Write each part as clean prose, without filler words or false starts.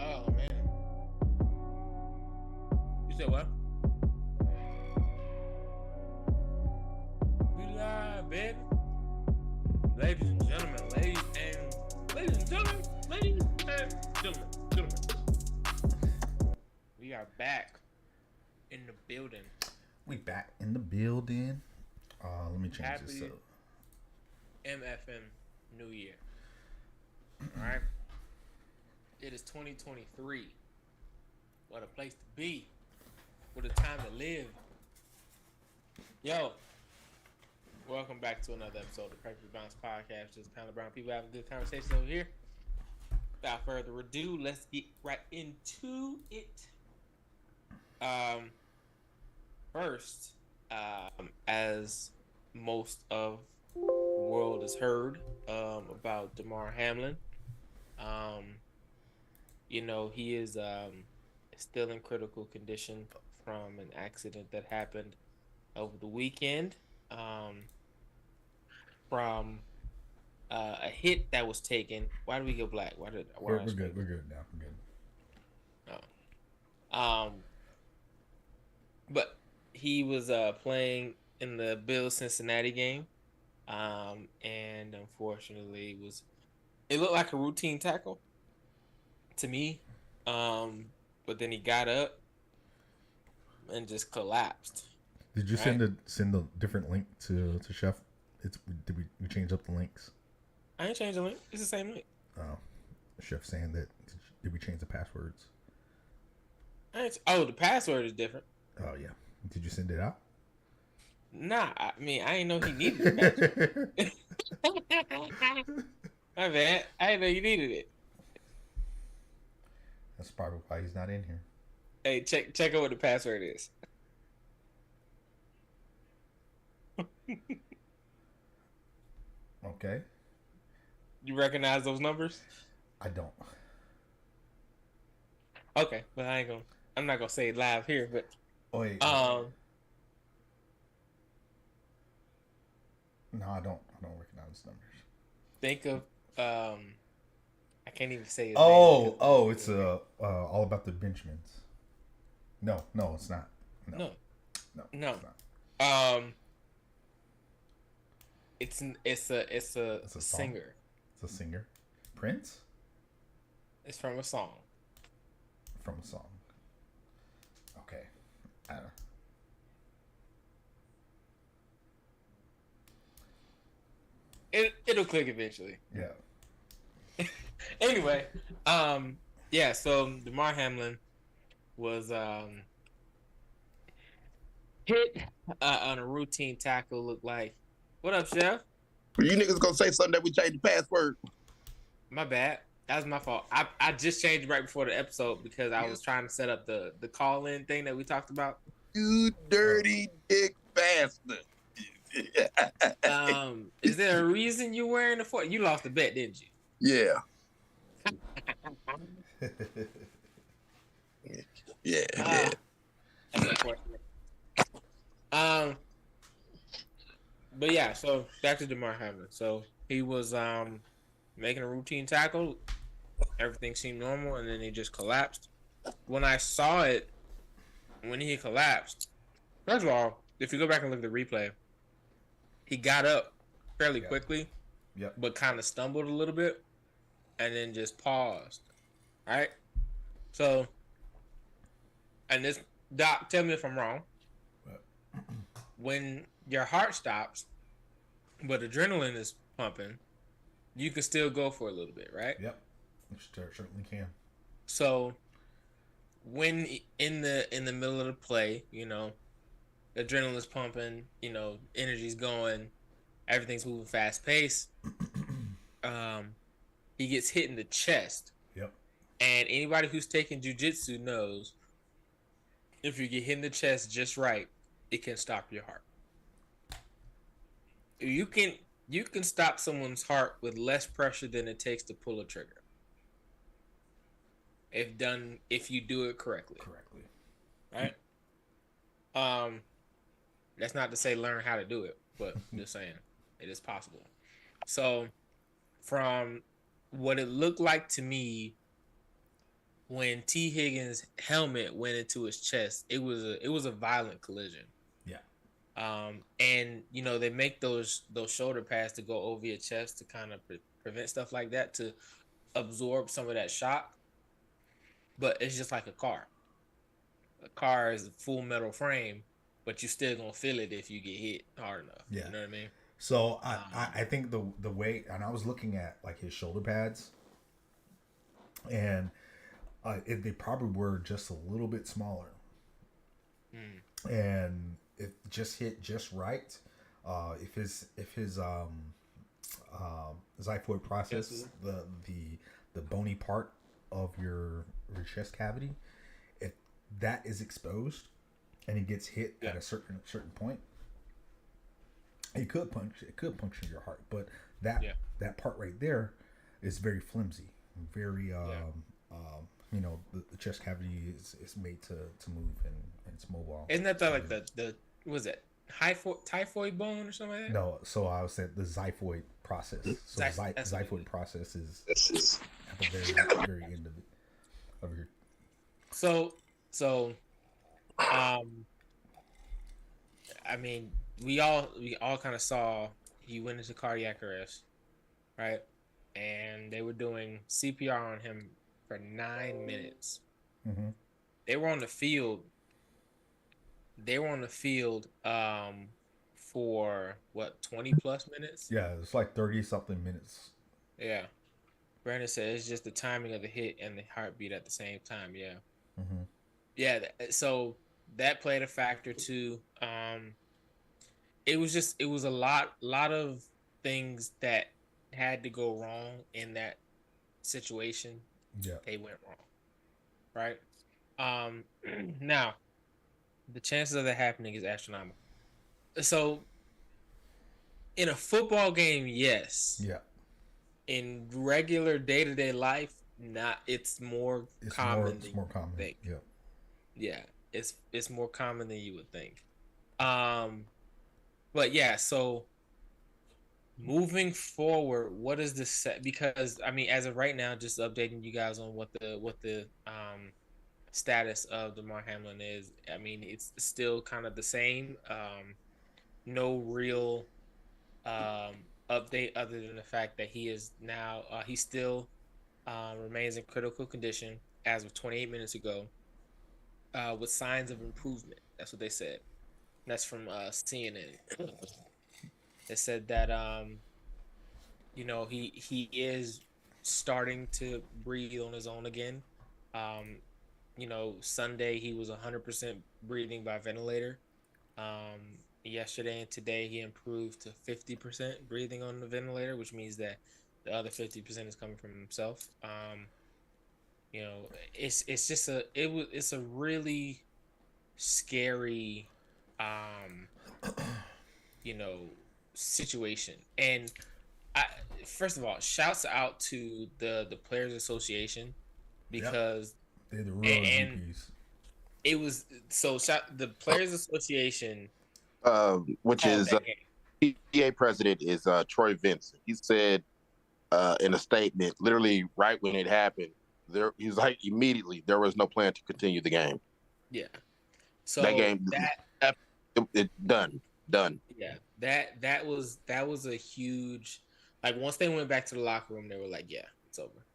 Oh man, you said what? We live, baby. Ladies and gentlemen, gentlemen. We are back in the building. We back in the building. Let me change this Happy up. MFM New Year. All right. It is 2023. What a place to be. What a time to live. Yo, welcome back to another episode of the Perfect Bounce Podcast. Just kind of brown people having good conversations over here. Without further ado, let's get right into it. First, as most of the world has heard about Damar Hamlin, he is still in critical condition from an accident that happened over the weekend. From a hit that was taken. Why did we go black? We're good. We're good now. We're good. Oh. But he was playing in the Bills Cincinnati game, and unfortunately it looked like a routine tackle to me, but then he got up and just collapsed. Did you send a different link to Chef? Did we change up the links? I ain't changed the link. It's the same link. Oh, Chef saying that. Did we change the passwords? The password is different. Oh yeah. Did you send it out? Nah, I mean I didn't know he needed the password. My bad. I didn't know you needed it. That's probably why he's not in here. Hey, check out what the password is. Okay. You recognize those numbers? I don't. Okay, but I'm not gonna say it live here, but no, I don't recognize numbers. Think of I can't even say his name. It's All About the Benjamins. No, it's not. No. It's not. It's a singer. It's a singer. Prince? It's from a song. Okay. I don't know. It'll click eventually. Yeah. Anyway, so Damar Hamlin was hit on a routine tackle. Looked like. What up, Chef? You niggas gonna say something that we changed the password? My bad. That was my fault. I just changed it right before the episode because I was trying to set up the call-in thing that we talked about. You dirty dick bastard. Is there a reason you're wearing the fort? You lost the bet, didn't you? Yeah. Yeah. That's unfortunate. But yeah, so back to Damar Hamlin. So he was making a routine tackle. everything seemed normal, and then he just collapsed. When I saw it, when he collapsed, first of all, if you go back and look at the replay, he got up fairly quickly, Yep. but kind of stumbled a little bit, and then just paused. Right? So, and this, Doc, tell me if I'm wrong. When your heart stops, but adrenaline is pumping, you can still go for a little bit, right? Yep. You certainly can. So, when in the middle of the play, adrenaline's pumping, energy's going, everything's moving fast pace. He gets hit in the chest. Yep. And anybody who's taken jiu-jitsu knows if you get hit in the chest just right, it can stop your heart. You can stop someone's heart with less pressure than it takes to pull a trigger. If you do it correctly. Right? That's not to say learn how to do it, but I'm just saying it is possible. So, from what it looked like to me when T. Higgins' helmet went into his chest, it was a violent collision. Yeah. And they make those shoulder pads to go over your chest to kind of prevent stuff like that, to absorb some of that shock. But it's just like a car. A car is a full metal frame, but you still gonna feel it if you get hit hard enough. Yeah. You know what I mean? So I think the way, and I was looking at like his shoulder pads, and they probably were just a little bit smaller, and it just hit just right. If his xiphoid process, the bony part of your chest cavity, if that is exposed and it gets hit at a certain point, it could puncture your heart. But that part right there is very flimsy, very the chest cavity is made to move, and it's mobile. Isn't that like the was it typhoid bone or something like that? No, so I would say the xiphoid process. So xiphoid process is at the very end of it. Over here. So, I mean, we all kind of saw he went into cardiac arrest, right? And they were doing CPR on him for 9 minutes. Mm-hmm. They were on the field. For what, 20 plus minutes? Yeah, it's like 30 something minutes. Yeah. Brandon said it's just the timing of the hit and the heartbeat at the same time. Yeah. Mm-hmm. Yeah. So that played a factor too. It was a lot of things that had to go wrong in that situation. Yeah. They went wrong. Right. Now, the chances of that happening is astronomical. So, in a football game, yes. Yeah. In regular day-to-day life, not. It's more common. It's more common. Think. Yeah. Yeah, it's more common than you would think. But yeah, so moving forward, what is the set? Because I mean, as of right now, just updating you guys on what the status of Damar Hamlin is. I mean, it's still kind of the same. No real update other than the fact that he is now he still remains in critical condition as of 28 minutes ago, with signs of improvement. That's what they said. That's from CNN. They said that he is starting to breathe on his own again. Sunday he was 100% breathing by ventilator. Yesterday and today he improved to 50% breathing on the ventilator, which means that the other 50% is coming from himself. It's just it's a really scary situation. And first of all, shouts out to the Players Association, because they're the real MVPs. It was the Players Association, which is PA president is Troy Vincent. He said in a statement, literally right when it happened. He's like immediately there was no plan to continue the game. Yeah. So That game, it done. yeah, that was a huge, like, once they went back to the locker room, they were like, yeah, it's over.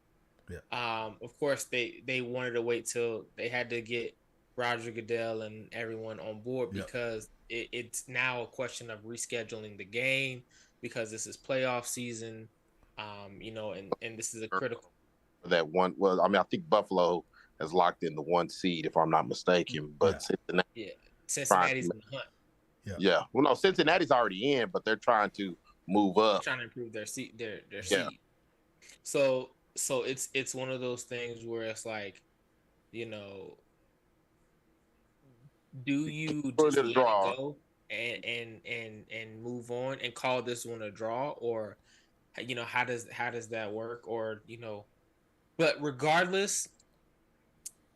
Yeah. Of course they wanted to wait till they had to get Roger Goodell and everyone on board because it's now a question of rescheduling the game because this is playoff season. And this is a critical. That one, well, I mean, I think Buffalo has locked in the 1 seed, if I'm not mistaken. But Cincinnati's in the hunt. Yeah. Well, no, Cincinnati's already in, but they're trying to move up, trying to improve their seat. Their seed. So it's one of those things where it's like, do you just let it go and move on and call this one a draw, or how does that work, or but regardless,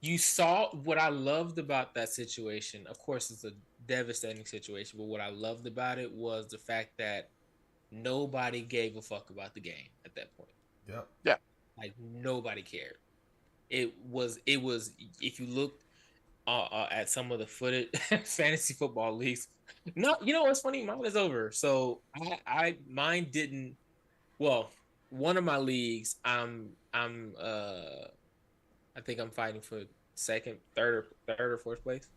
you saw what I loved about that situation. Of course, it's a devastating situation, but what I loved about it was the fact that nobody gave a fuck about the game at that point. Yeah. Like, nobody cared. It was if you looked at some of the footage, fantasy football leagues. No, what's funny? Mine is over. So mine didn't. Well, one of my leagues, I think I'm fighting for second, third or fourth place.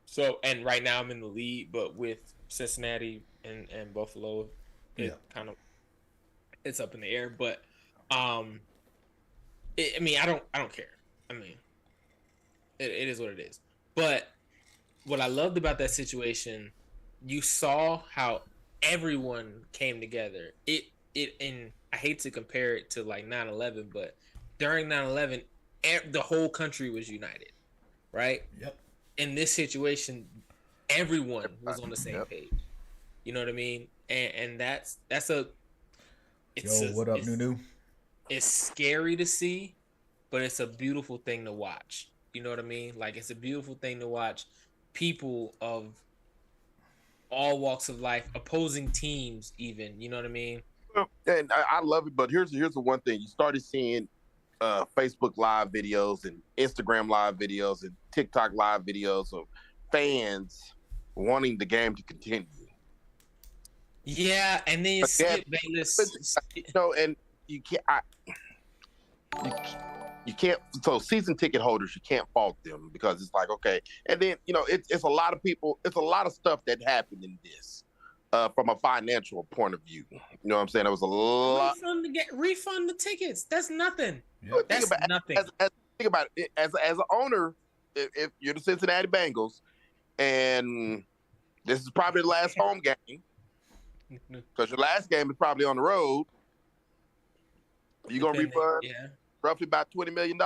So, and right now I'm in the lead, but with Cincinnati and Buffalo, it's up in the air. But I don't care. I mean, it is what it is. But what I loved about that situation, you saw how everyone came together. And I hate to compare it to like 9/11, but during 9/11, the whole country was united, right? Yep. In this situation, everyone was on the same page. You know what I mean? And that's a. What up, Nunu? It's scary to see, but it's a beautiful thing to watch. You know what I mean? Like, it's a beautiful thing to watch people of all walks of life, opposing teams, even. You know what I mean? And I love it, but here's the one thing. You started seeing Facebook live videos and Instagram live videos and TikTok live videos of fans wanting the game to continue. Yeah, and then Skip Bayless. And you can't. So season ticket holders, you can't fault them because it's like, okay. And then it's a lot of people. It's a lot of stuff that happened in this. From a financial point of view, you know what I'm saying? It was a lot. Refund the tickets. That's nothing. Yep. That's nothing. Think about it. As an owner, if you're the Cincinnati Bengals, and this is probably the last home game, because your last game is probably on the road, you gonna refund roughly about $20 million.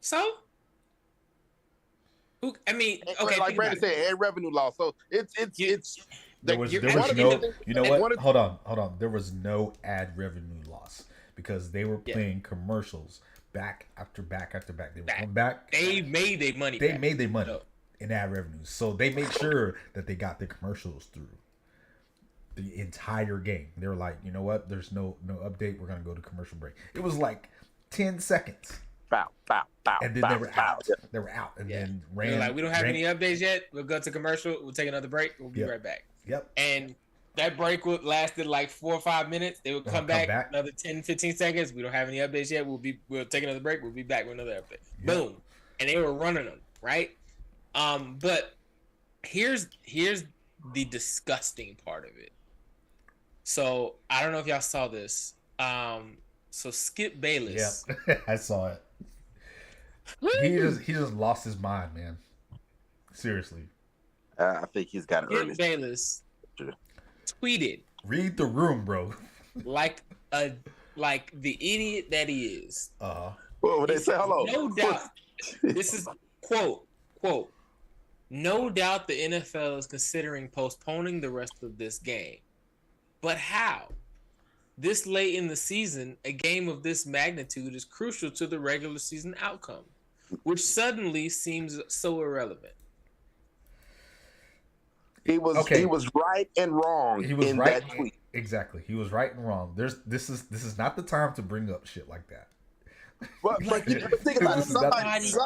So. I mean, okay. Like Brandon said, and revenue loss. So it's. There was no. You know what? Hold on. There was no ad revenue loss because they were playing commercials back after back after back. They were coming back. They made their money. They made their money in ad revenues, so they made sure that they got the commercials through the entire game. They were like, you know what? There's no update. We're gonna go to commercial break. It was like 10 seconds. Bow. And then they were out. They were out, and then ran. Like, we don't have any updates yet. We'll go to commercial. We'll take another break. We'll be right back. Yep. And that break lasted like 4 or 5 minutes. They would come back another 10, 15 seconds. We don't have any updates yet. We'll take another break. We'll be back with another update. Yep. Boom. And they were running them, right? But here's the disgusting part of it. So I don't know if y'all saw this. So Skip Bayless. Yeah, I saw it. He just lost his mind, man. Seriously. I think he's got it early. Skip Bayless tweeted. Read the room, bro. like the idiot that he is. Well, they say hello. No doubt. This is quote. No doubt the NFL is considering postponing the rest of this game. But how? This late in the season, a game of this magnitude is crucial to the regular season outcome, which suddenly seems so irrelevant. He was right and wrong He was in right. that tweet. Exactly. He was right and wrong. This is not the time to bring up shit like that. But you gotta think about it. This is not-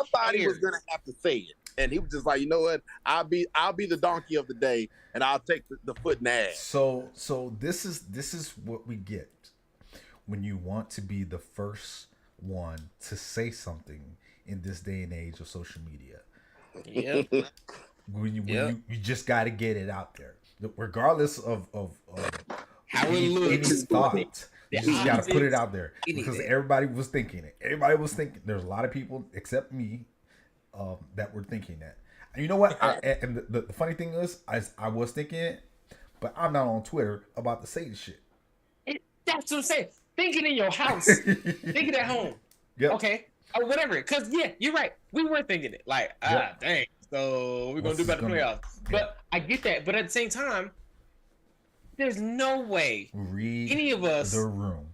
Somebody was gonna have to say it, and he was just like, you know what? I'll be the donkey of the day, and I'll take the foot in the ass. So this is what we get when you want to be the first one to say something in this day and age of social media. Yep. When you just got to get it out there, regardless of How it any looks. thought. You just got to put it out there Anything. because everybody was thinking it. Everybody was thinking. There's a lot of people, except me, that were thinking that. And you know what? And the funny thing is, I was thinking it, but I'm not on Twitter about to say the shit. That's what I'm saying. Thinking in your house. Thinking at home. Yep. Okay. Or whatever. Because, yeah, you're right. We were thinking it. Like, Yep. dang. So we're going to do better playoffs. But I get that. But at the same time, there's no way Read any of us the room.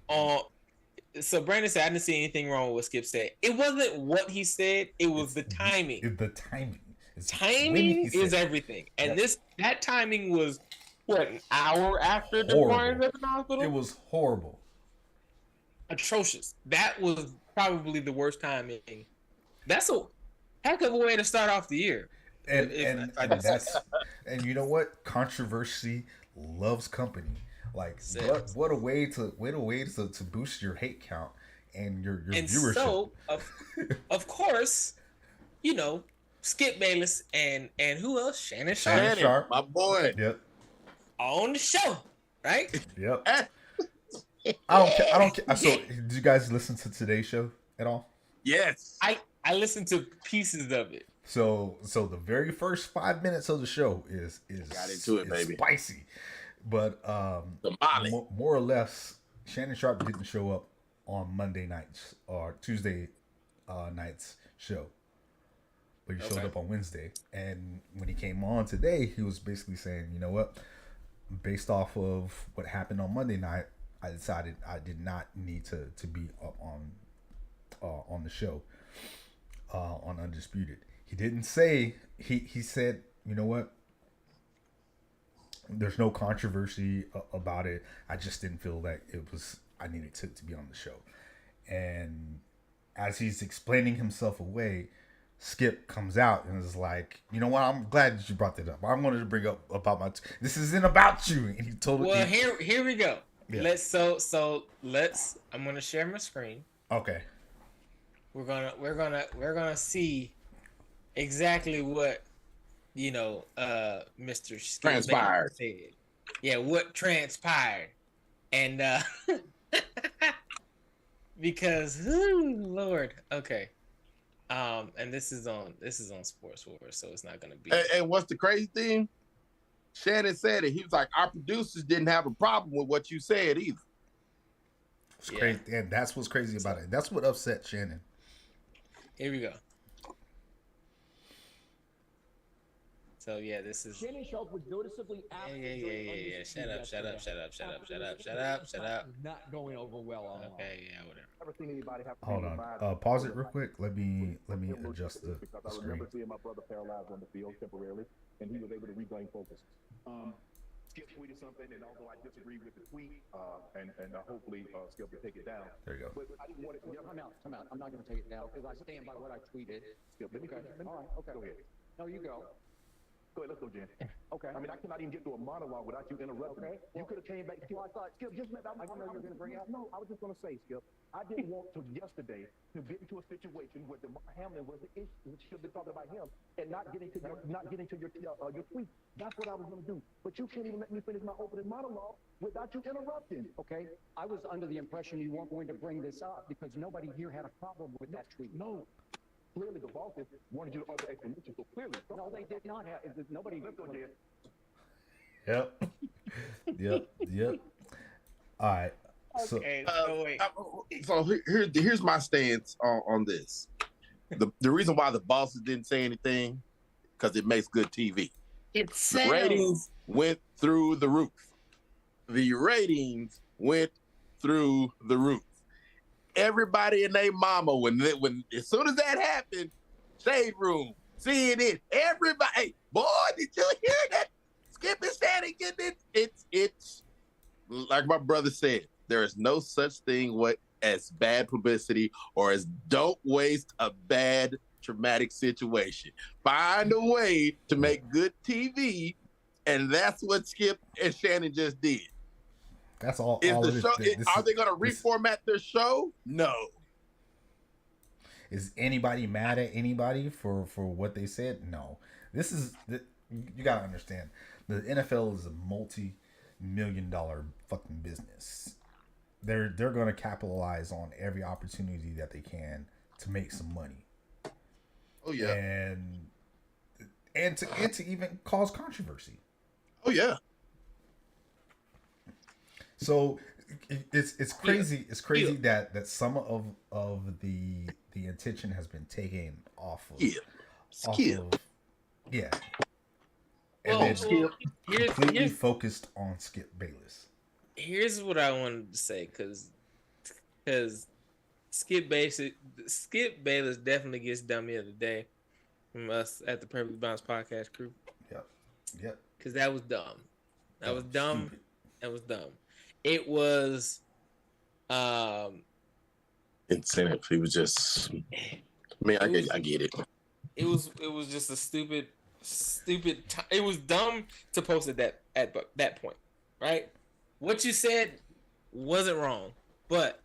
So Brandon said, I didn't see anything wrong with what Skip said. It wasn't what he said. It was the timing. The timing. It's when Timing he said is it. everything. And Yep. that timing was, what, an hour after the Horrible. Warriors left the hospital? It was horrible. Atrocious. That was probably the worst timing. That's a heck of a way to start off the year. And If I and just- that's and you know what? Controversy loves company. Like Sales. what a way to boost your hate count and your And viewership. so, of course, you know, Skip Bayless and who else? Shannon Sharp Shannon Sharp. my boy. Yep. on the show, right? Yep. I don't care. So, did you guys listen to today's show at all? Yes. I listened to pieces of it. So the very first 5 minutes of the show is Got into it, is baby. spicy, but The Molly. more or less, Shannon Sharp didn't show up on Monday nights or Tuesday nights show, but he showed Okay. up on Wednesday. And when he came on today, he was basically saying, you know what, based off of what happened on Monday night, I decided I did not need to be up on the show on Undisputed. He didn't say he said, you know what, there's no controversy about it. I just didn't feel that I needed to be on the show. And as he's explaining himself away, Skip comes out and is like, you know what, I'm glad that you brought that up. I wanted to bring up about this isn't about you. And he told Well, here we go. Yeah. Let's I'm gonna share my screen. Okay. We're gonna see exactly what Mr. Skip Bayless Transpired. said. Yeah, what transpired. And because Lord, okay. And this is on Sports Wars, so it's not gonna be And what's the crazy thing? Shannon said it. He was like, our producers didn't have a problem with what you said either. It's crazy. And that's what's crazy about it. That's what upset Shannon. Here we go. So yeah, this is Shannon Sharp was noticeably absent. Yeah. Shut up. Not going over well on. Okay, yeah, whatever. Never seen anybody have Hold on. Pause it real quick. Let me adjust the because I screen. remember seeing my brother paralyzed on the field temporarily, and he was able to regain focus. Skip tweeted something, and although I disagree with the tweet, and hopefully Skip will take it down. There you go. But I didn't want it. Come out. I'm not going to take it down because I stand by what I tweeted. Skip, let me. All right. Okay. Go ahead. No, you go. Go ahead. Let's go, Jen. Okay. I mean, I cannot even get through a monologue without you interrupting. Okay. You could have came back. Well, I thought, Skip, just let I didn't know you were going to bring it up. No, I was just going to say, Skip, I didn't want to yesterday to get into a situation where DeMar Hamlin was the issue. We should have been talking about him and not getting to your tweet. That's what I was going to do. But you can't even let me finish my opening monologue without you interrupting. Okay. I was under the impression you weren't going to bring this up because nobody here had a problem with that tweet. No. Clearly, the bosses wanted you to offer explanation. So clearly, No, they did not have. Nobody. Let's go, Jen. Yep. Yep. All right. So Okay, so wait. So here's my stance on this. The reason why the bosses didn't say anything, because it makes good TV. It's The ratings went through the roof. The ratings went through the roof. Everybody and their mama, when as soon as that happened, Shade Room, CNN, everybody, hey, boy, did you hear that? Skip and Shannon getting it. It's like my brother said. There is no such thing as bad publicity or as don't waste a bad traumatic situation. Find a way to make good TV, and that's what Skip and Shannon just did. That's all. Is all the it is. show? This Are is- they going to this- reformat their show? No. Is anybody mad at anybody for what they said? No. This is you gotta understand. The NFL is a multi-million-dollar fucking business. They're gonna capitalize on every opportunity that they can to make some money. Oh yeah. And to even cause controversy. Oh yeah. So it's crazy. It's crazy that some of the attention has been taken off of Skip. Yeah. And Well, then completely here's focused on Skip Bayless. here's what I wanted to say, because Skip Bayless definitely gets dummy of the day from us at the Perfect Bounce podcast crew, Yep. because that was dumb. That was dumb. Stupid. That was dumb. It was Incentive. He was just. I mean, I get it. it was just a stupid it was dumb to post it at that point, right? What you said wasn't wrong, but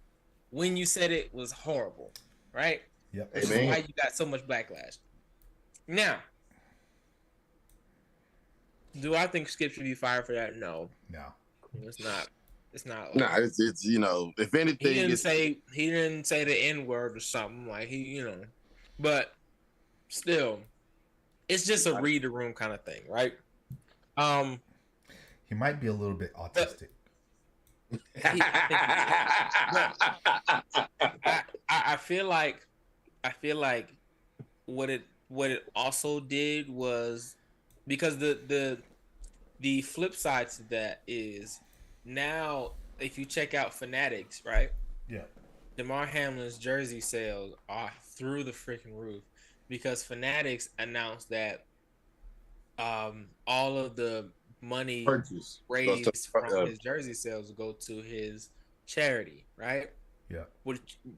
when you said it was horrible, right? Yep. Which is Amen. why you got so much backlash. Now, do I think Skip should be fired for that? No, No. it's not. It's not. Nah, it's if anything, he didn't say the N word or something like but still, it's just a read the room kind of thing, right? He might be a little bit autistic. I feel like what it also did was, because the flip side to that is, now if you check out Fanatics, right? Yeah. DeMar Hamlin's jersey sales are through the freaking roof, because Fanatics announced that all of the money purchase raised from his jersey sales will go to his charity, right? Yeah.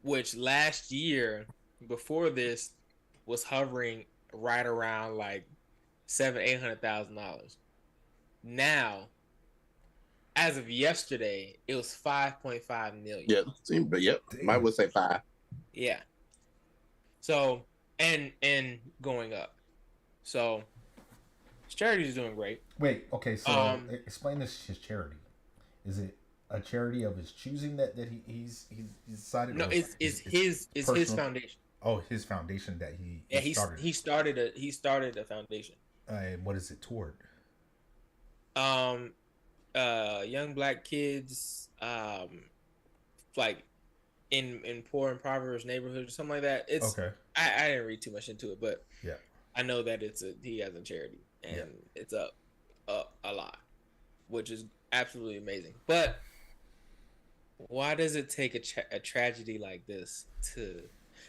Which last year, before this, was hovering right around like $700,000-$800,000. Now, as of yesterday, it was 5.5 million. Yeah, but yep, might would say 5. Yeah. So and going up. So his charity is doing great. Wait. Okay. So explain this. His charity. Is it a charity of his choosing that he's decided? No, or it's his personal? foundation. Oh, his foundation that he started. He started a foundation. And what is it toward? Young black kids, like in poor and impoverished neighborhoods or something like that. It's Okay. I didn't read too much into it, but Yeah. I know that he has a charity, and it's up a lot, which is absolutely amazing. But why does it take a tragedy like this to?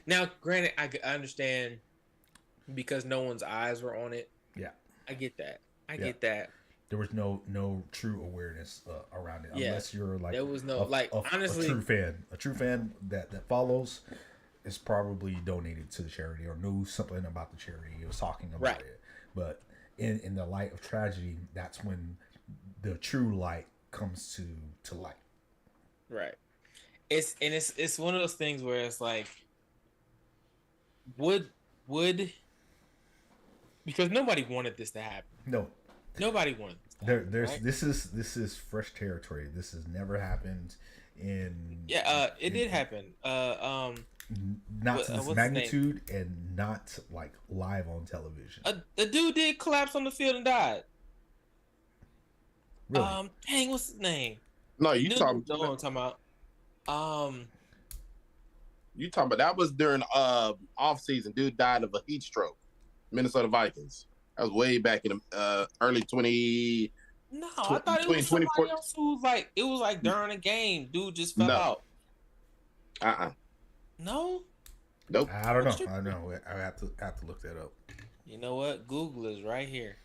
Now, granted, I understand, because no one's eyes were on it. Yeah. I get that. I get that. There was no true awareness around it, Yeah. unless you're like There was no honestly. a true fan that follows is probably donated to the charity or knew something about the charity. He was talking about Right. it, but in the light of tragedy, that's when the true light comes to light. Right. It's one of those things where it's like, would because nobody wanted this to happen. No, Nobody wanted this to happen, there's right? this is fresh territory. This has never happened in it did happen. not to what's this his magnitude and not like live on television. The dude did collapse on the field and died. Really? Dang, what's his name? No, you Know talking what I'm talking about? You talking about that was during off season. Dude died of a heat stroke. Minnesota Vikings. That was way back in the early 20. No, I thought it was somebody else who was like, it was like during a game, dude just fell out. No. Nope. I don't know. I don't know. I have to look that up. You know what? Google is right here.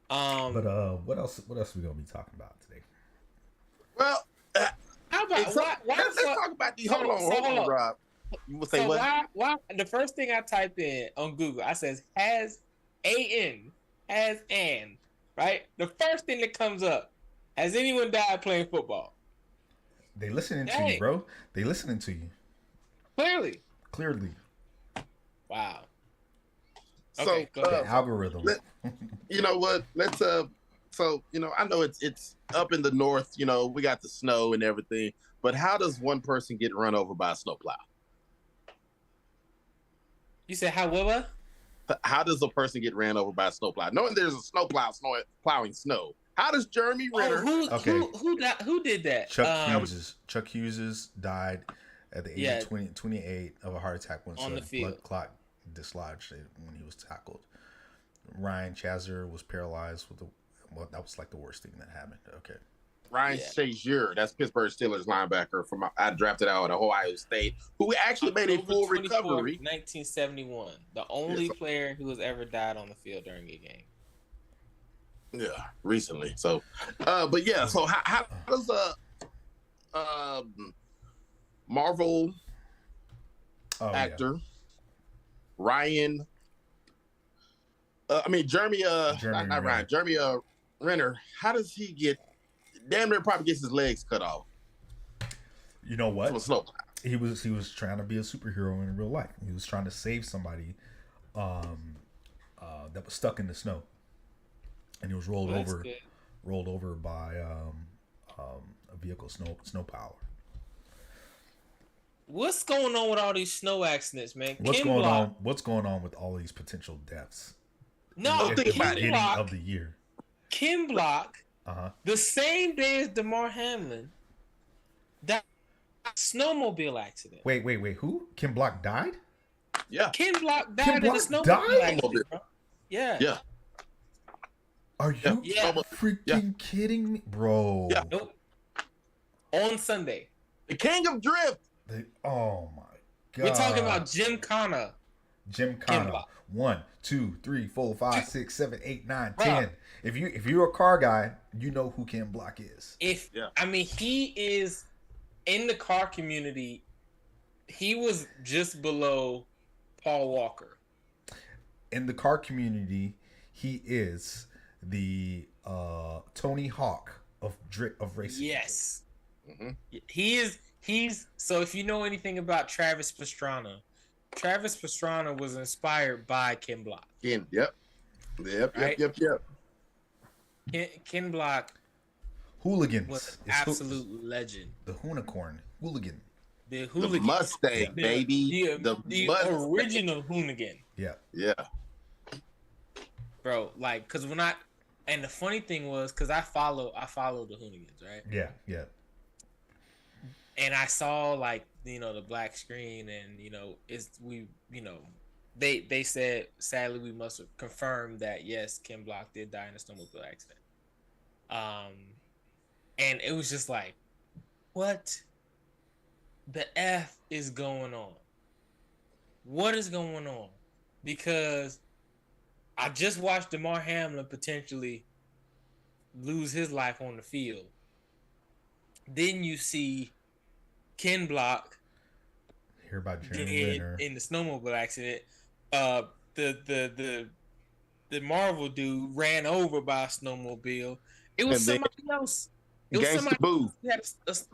But what else? What else are we gonna be talking about today? Well, how about let's talk about the. Hold on, Rob. You would say so what? why? The first thing I typed in on Google, I says has an right. The first thing that comes up: has anyone died playing football? They listening to you, bro. They listening to you. Clearly. Wow. So Okay, go ahead. The algorithm. You know what? Let's So I know it's up in the north. We got the snow and everything. But how does one person get run over by a snowplow? You said how? What? How does a person get ran over by a snowplow? Knowing there's a snowplow plowing snow. How does Jeremy Renner? Who did that? Chuck Hughes died at the age of 28 of a heart attack when on the field. Blood clot dislodged when he was tackled. Ryan Chazer was paralyzed with that was like the worst thing that happened. Okay. Ryan Shazier, that's Pittsburgh Steelers linebacker I drafted out at Ohio State, who actually made a full recovery. 1971, the only player who has ever died on the field during a game. Yeah, recently. So, but yeah. So how does Marvel actor Ryan? Jeremy Renner. How does he get? Damn near probably gets his legs cut off. You know what? He was trying to be a superhero in real life. He was trying to save somebody that was stuck in the snow, and he was rolled over by a vehicle snow plow. What's going on with all these snow accidents, man? What's going on with all these potential deaths? No, at the beginning of the year. Ken Block, the same day as DeMar Hamlin, that snowmobile accident. Wait. Who? Ken Block died? Yeah. Ken Block died in a snowmobile accident, bro. Yeah. Yeah. Are you freaking kidding me, bro? Yeah. Nope. On Sunday. The king of drift. Oh my god. We're talking about Jim Connor. 1, 2, 3, 4, 5, 6, 7, 8, 9, 10. If you're a car guy, you know who Ken Block is. He is in the car community. He was just below Paul Walker. In the car community, he is the Tony Hawk of racing. Yes. Mm-hmm. He's so if you know anything about Travis Pastrana was inspired by Ken Block. Yep. Ken Block Hooligans was an absolute legend. The Hoonicorn Hooligan. The hooligan. The Mustang, baby. The original Hoonigan. Yeah. Bro, because and the funny thing was, because I follow the Hoonigans, right? Yeah. And I saw the black screen, and they said sadly we must confirm that yes, Ken Block did die in a snowmobile accident. And it was just like, what the F is going on? What is going on? Because I just watched DeMar Hamlin potentially lose his life on the field. Then you see Ken Block hear about Jeremy Renner in the snowmobile accident. The Marvel dude ran over by a snowmobile. It was somebody else. It was Gangsta Boo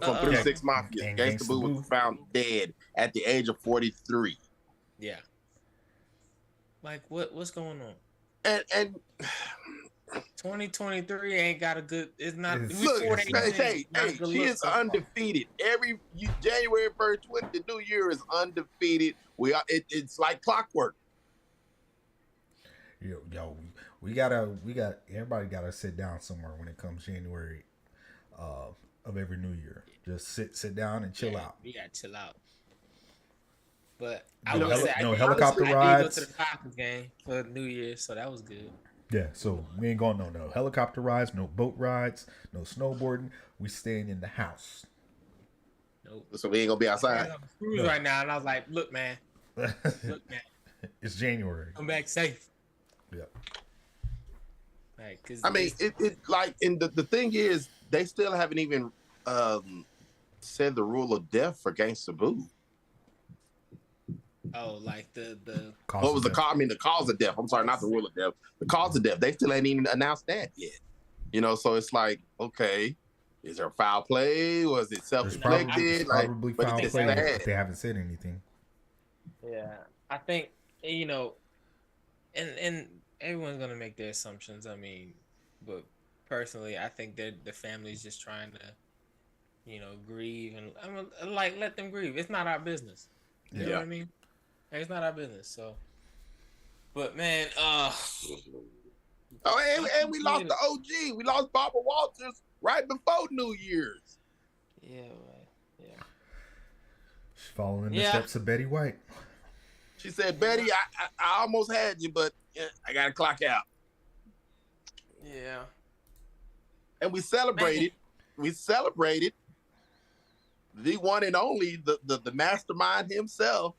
from 3 6 Mafia. Gangsta Boo was found dead at the age of 43. Yeah. What's going on? And 2023 ain't got a good. It's not. Look, hey, she is undefeated. Every January 1st, the new year is undefeated. It's like clockwork. Yo, everybody gotta sit down somewhere when it comes January of every new year. Just sit down and chill out. We gotta chill out. But I helicopter rides. I did go to the Falcons game for New Year's, so that was good. Yeah, so we ain't going no helicopter rides, no boat rides, no snowboarding. We staying in the house. Nope. So we ain't gonna be outside. I'm on cruise right now, and I was like, look, man. It's January. Come back safe. Yep. Like, cause I mean, it like, and the thing is, they still haven't even said the rule of death for Gangsta Boo. oh, like the Cause What was of the death. cause? I mean, the cause of death. I'm sorry, not the rule of death. The cause of death. They still ain't even announced that yet. You know, so it's like, okay, is there foul play? Was it There's probably, self-inflicted? Like, probably but foul it's play sad. if they haven't said anything. yeah. I think and everyone's gonna make their assumptions. I mean, but personally, I think that the family's just trying to, grieve and like let them grieve. It's not our business. You know what I mean? It's not our business. So, but man, and we lost the OG. We lost Barbara Walters right before New Year's. Yeah, man. Yeah. She's following the steps of Betty White. She said, Betty, I almost had you, but I got to clock out. Yeah. And we celebrated. We celebrated the one and only, the mastermind himself.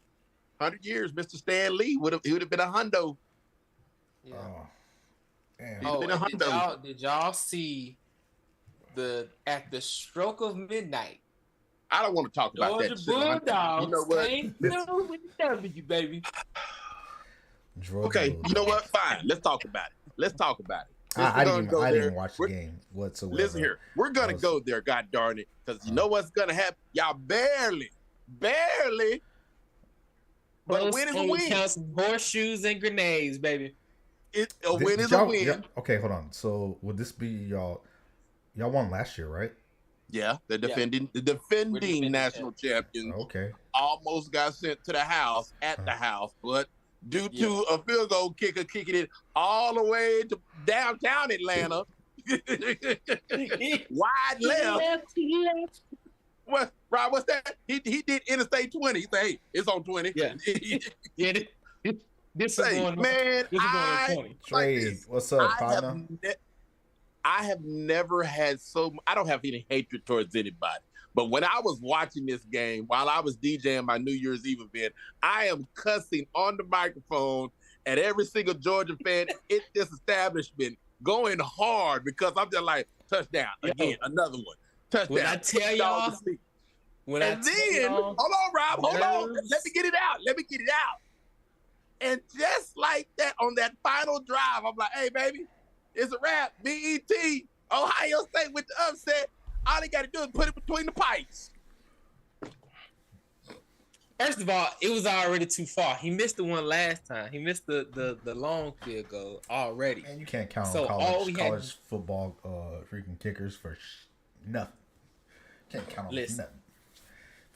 100 years, Mr. Stan Lee would have been a hundo. Yeah. Oh, damn. He'd have been a and hundo. did y'all see at the stroke of midnight? I don't want to talk about Georgia that shit. Bulldogs You know what? came through with the W, baby. Drug You know what? Fine. Let's talk about it. Let's talk about it. I didn't watch the game whatsoever. Listen here. We're going to go there, god darn it. Because you know what's going to happen? Y'all barely, but a win is a win. Count some horseshoes and grenades, baby. A win is a win. Yeah, okay, hold on. So would this be y'all won last year, right? Yeah, the defending national champions. Okay. Almost got sent to the house the house, but due to a field goal kicker kicking it all the way to downtown Atlanta, wide left. What, Rob? What's that? He did Interstate 20. He said, "Hey, it's on 20." Yeah. Yeah. This is going man. This is going on 20. Trade. What's up, partner? I have never had I don't have any hatred towards anybody. But when I was watching this game, while I was DJing my New Year's Eve event, I am cussing on the microphone at every single Georgia fan in this establishment, going hard because I'm just like, touchdown again, another one, touchdown. When I tell y'all, hold on, Rob, hold on. Let me get it out. And just like that, on that final drive, I'm like, hey, baby, it's a wrap. BET, Ohio State with the upset. All they got to do is put it between the pipes. First of all, it was already too far. He missed the one last time. He missed the long field goal already. And you can't count So on college football freaking kickers for nothing. Can't count on nothing.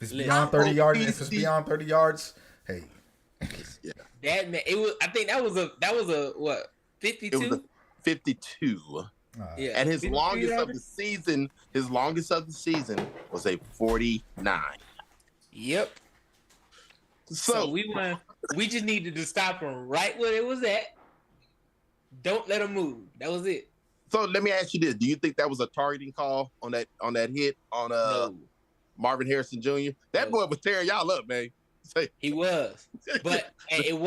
If it's beyond 30 yards, hey. Yeah. That man, it was. I think that was a what 52. It was a 52. Yeah. And his longest of the season was a 49. Yep. So we won. We just needed to stop him right where it was at. Don't let him move. That was it. So let me ask you this: do you think that was a targeting call on that hit on No. Marvin Harrison Jr.? That boy was tearing y'all up, man. He was, but it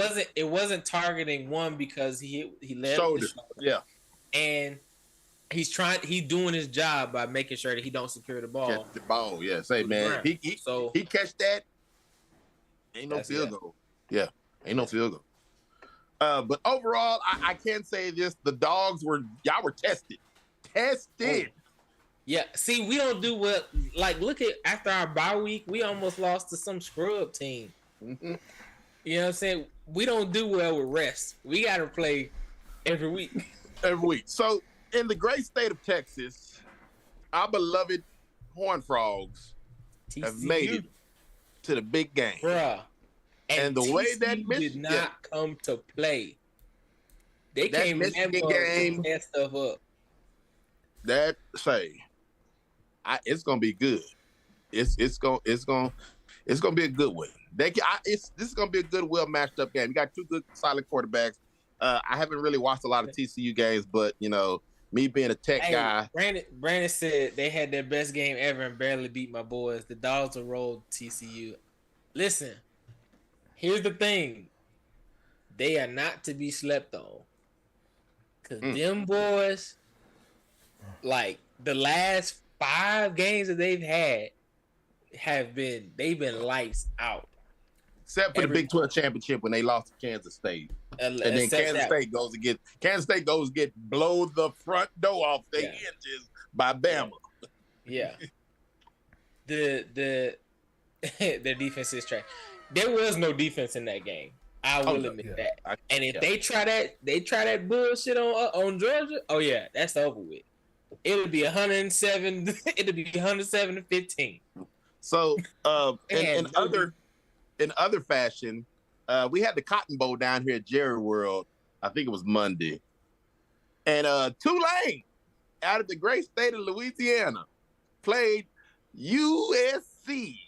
wasn't targeting one because he led shoulder. the shoulder. Yeah, and he's doing his job by making sure that he don't secure the ball. Catch the ball, yeah. Say, man, he catch that. Ain't no field goal. Yeah, ain't no field goal. But overall, I can say this: the dogs y'all were tested. Yeah, see, we don't do well. Like, look at after our bye week, we almost lost to some scrub team. Mm-hmm. You know what I'm saying? We don't do well with rest. We got to play every week. So, in the great state of Texas, our beloved Horned Frogs have made it to the big game, bruh. And the TCU way that Michigan did not come to play, they came in that game and stuff up. It's gonna be good. It's gonna be a good one. This is gonna be a good, well matched up game. You got two good, solid quarterbacks. I haven't really watched a lot of TCU games, but me being a tech guy. Brandon said they had their best game ever and barely beat my boys. The Dogs will roll TCU. Listen, here's the thing: they are not to be slept on. Cause them boys, like the last 5 games that they've had, they've been lights out. Except for the Big 12 championship when they lost to Kansas State. And then Kansas State goes to get blow the front door off their hinges by Bama. Yeah. The their defense is trash. There was no defense in that game. I will admit that. And if they try that bullshit on Georgia, oh yeah, that's over with. It'll be 107. It'll be 107-15. So, in other fashion, we had the Cotton Bowl down here at Jerry World. I think it was Monday, and Tulane, out of the great state of Louisiana, played USC,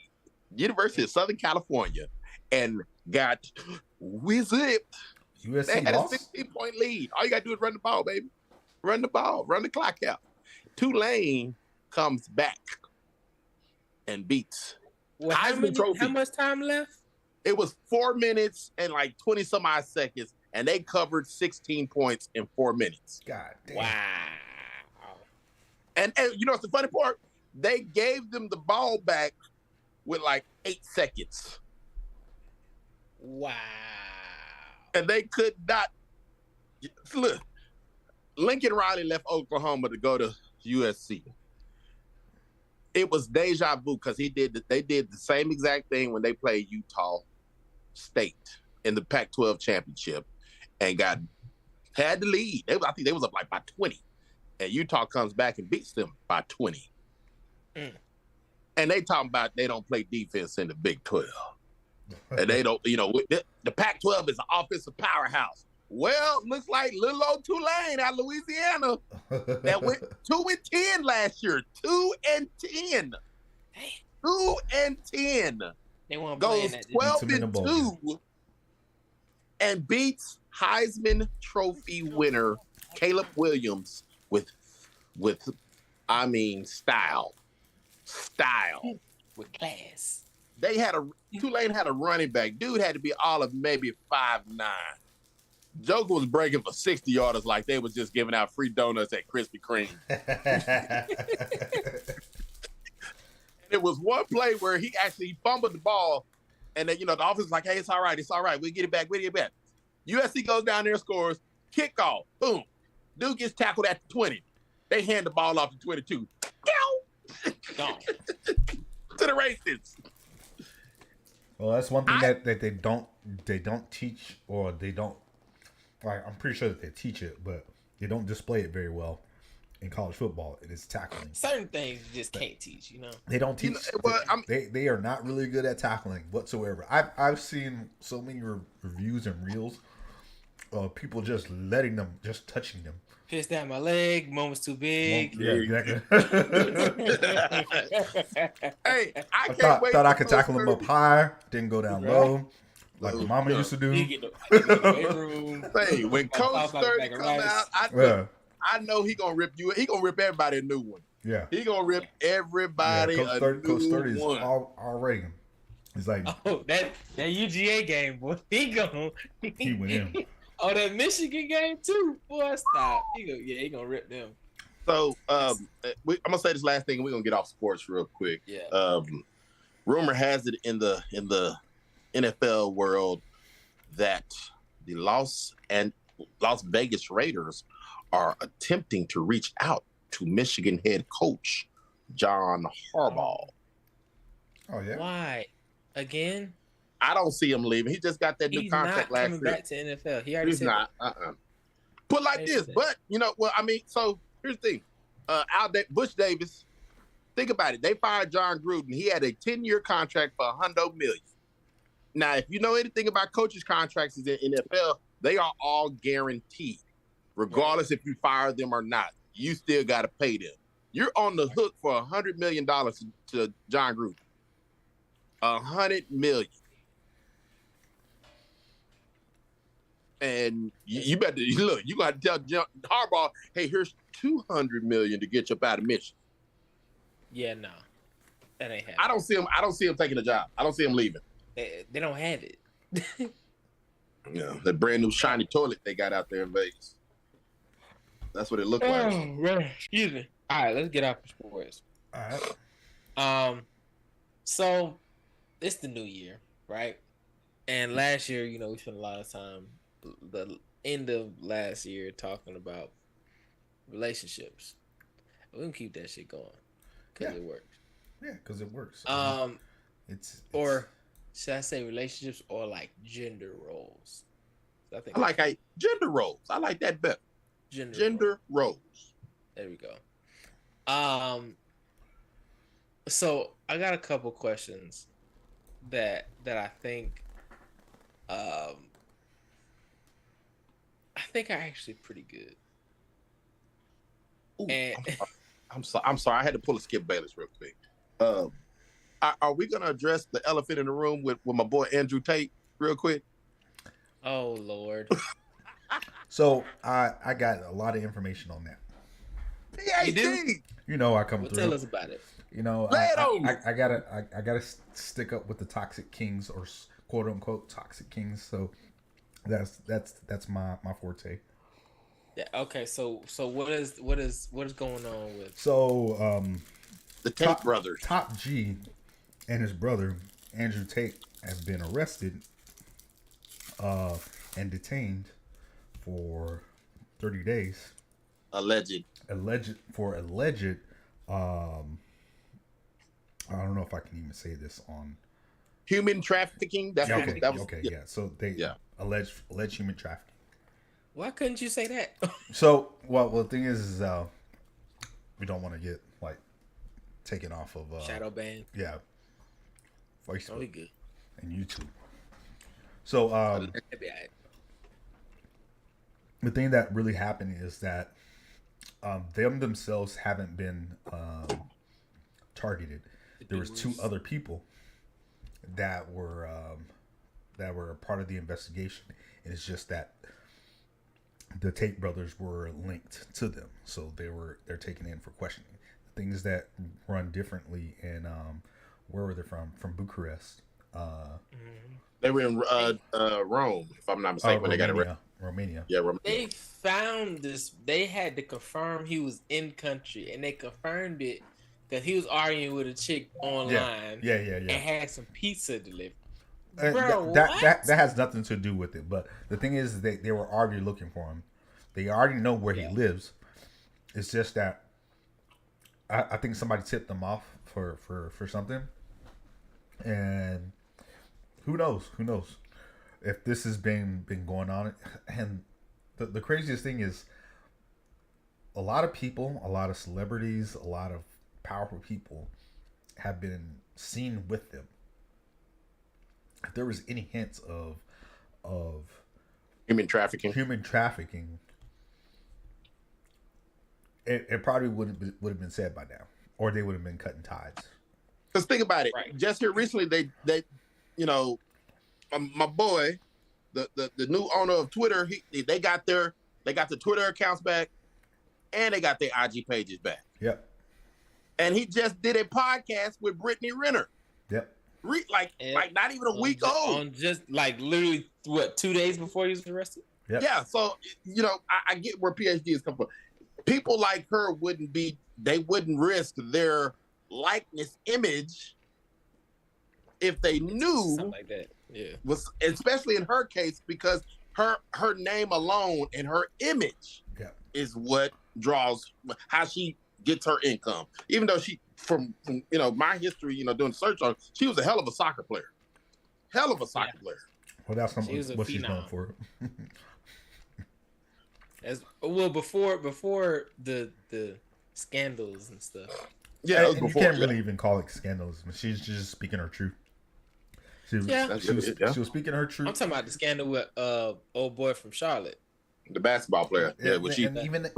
University of Southern California, and got whizzed. USC They had lost? a 16-point lead. All you got to do is run the ball, baby. Run the ball. Run the clock out. Tulane comes back and beats. Well, how much time left? It was 4 minutes and like 20 some odd seconds, and they covered 16 points in 4 minutes. God damn. Wow. And you know what's the funny part? They gave them the ball back with like 8 seconds. Wow. And they could not. Look, Lincoln Riley left Oklahoma to go to USC. It was deja vu because they did the same exact thing when they played Utah State in the Pac-12 championship and had the lead. I think they was up like by 20. And Utah comes back and beats them by 20. And they talking about they don't play defense in the Big 12. And they don't, the Pac-12 is an offensive powerhouse. Well, looks like little old Tulane out of Louisiana that went 2-10 last year. 2-10. 2-10. They won't goes 12-2 and beats Heisman Trophy winner Caleb Williams with style. With class. Tulane had a running back. Dude had to be all of maybe 5'9". Joker was breaking for 60-yarders like they was just giving out free donuts at Krispy Kreme. It was one play where he fumbled the ball, and then the offense was like, "Hey, it's all right, we'll get it back, USC goes down there and scores, kickoff, boom. Dude gets tackled at the 20. They hand the ball off to 22. Gone. To the races. Well, that's one thing that they don't teach, or they don't. Like, I'm pretty sure that they teach it, but they don't display it very well in college football. It is tackling. Certain things you just can't teach, They don't teach. They are not really good at tackling whatsoever. I've seen so many reviews and reels of people just touching them. Pissed out my leg, moment's too big. Yeah, exactly. Hey, I thought I could tackle them up high, didn't go down low. Like Mama used to do. Hey, when Coach Sturdy come out, I know he gonna rip you. He gonna rip everybody a new one. Yeah, he gonna rip everybody a Coach new Sturdy one. Is already. He's like, that UGA game, boy. He went in. Oh, that Michigan game too, boy. Stop. He gonna rip them. So I'm gonna say this last thing, and we're gonna get off sports real quick. Yeah. Rumor has it in the NFL world that the Las Vegas Raiders are attempting to reach out to Michigan head coach John Harbaugh. Oh yeah. Why? Again? I don't see him leaving. He just got that new contract last year. He's not coming back to NFL. He already said not. Put like this, but so here's the thing. Bush Davis, think about it. They fired John Gruden. He had a 10-year contract for $100 million. Now, if you know anything about coaches' contracts in the NFL, they are all guaranteed. Regardless if you fire them or not, you still got to pay them. You're on the hook for $100 million to John Gruden. $100 million. And you better look. You got to tell John Harbaugh, "Hey, here's $200 million to get you up out of Michigan." Yeah, no, that ain't happening. I don't see him taking a job. I don't see him leaving. They don't have it. The brand new shiny toilet they got out there in Vegas. That's what it looked like. Oh, man. Excuse me. All right, let's get off the sports. All right. So it's the new year, right? And last year, we spent a lot of time, the end of last year, talking about relationships. We can keep that shit going because Yeah. it works. Yeah, because it works. It's Or should I say relationships or like gender roles? I think I like gender roles. I like that better. Gender roles. There we go. So I got a couple questions that I think are actually pretty good. Ooh, And I'm sorry. I had to pull a Skip Bayless real quick. Are we gonna address the elephant in the room with my boy Andrew Tate real quick? oh Lord, so I got a lot of information on that. PhD. You know, I come well, through. tell us about it. You know, Lay it on me. I gotta stick up with the toxic kings or quote unquote toxic kings. So that's my forte. Yeah. Okay. So what is going on with? So The Tate brothers. Top G and his brother Andrew Tate have been arrested and detained for 30 days. Alleged. For alleged I don't know if I can even say this on Human trafficking. That's yeah, what okay, that was. okay, yeah. So they alleged human trafficking. Why couldn't you say that? So well the thing is we don't want to get like taken off of Shadow ban. yeah, Oh, we Facebook good. and YouTube. So That'd be all right. the thing that really happened is that them themselves haven't been targeted. There was two other people that were a part of the investigation, and it's just that the Tate brothers were linked to them, so they're taken in for questioning. Things that run differently in where were they from? From Bucharest. They were in Rome, if I'm not mistaken, when they got arrested. Romania. Yeah, Romania. They found this. They had to confirm he was in country, and they confirmed it because he was arguing with a chick online. Yeah. And had some pizza delivered. Bro, Bro, that has nothing to do with it. But the thing is, they were already looking for him. They already know where he lives. It's just that I think somebody tipped them off for something, and who knows if this has been going on. And the craziest thing is, a lot of people, a lot of celebrities, a lot of powerful people have been seen with them. If there was any hints of Human trafficking. It probably would have been said by now, or they would have been cutting ties. Because think about it. Right. Just here recently, they my boy, the new owner of Twitter, they got the Twitter accounts back, and they got their IG pages back. Yep. And he just did a podcast with Brittany Renner. Yep. Like not even a week old. On just like literally 2 days before he was arrested. Yep. Yeah, so I get where PhD is coming from. People like her wouldn't risk their likeness image if they knew Something like that. Yeah. was, especially in her case, because her name alone and her image is what draws how she gets her income. Even though she from my history, doing search on, she was a hell of a soccer player. Player. Well, that's what she's phenom. known for. As well before the scandals and stuff. Yeah, that was and before, you can't really even call it scandalism. She's just speaking her truth. She was speaking her truth. I'm talking about the scandal with old boy from Charlotte. The basketball player. Yeah, and even with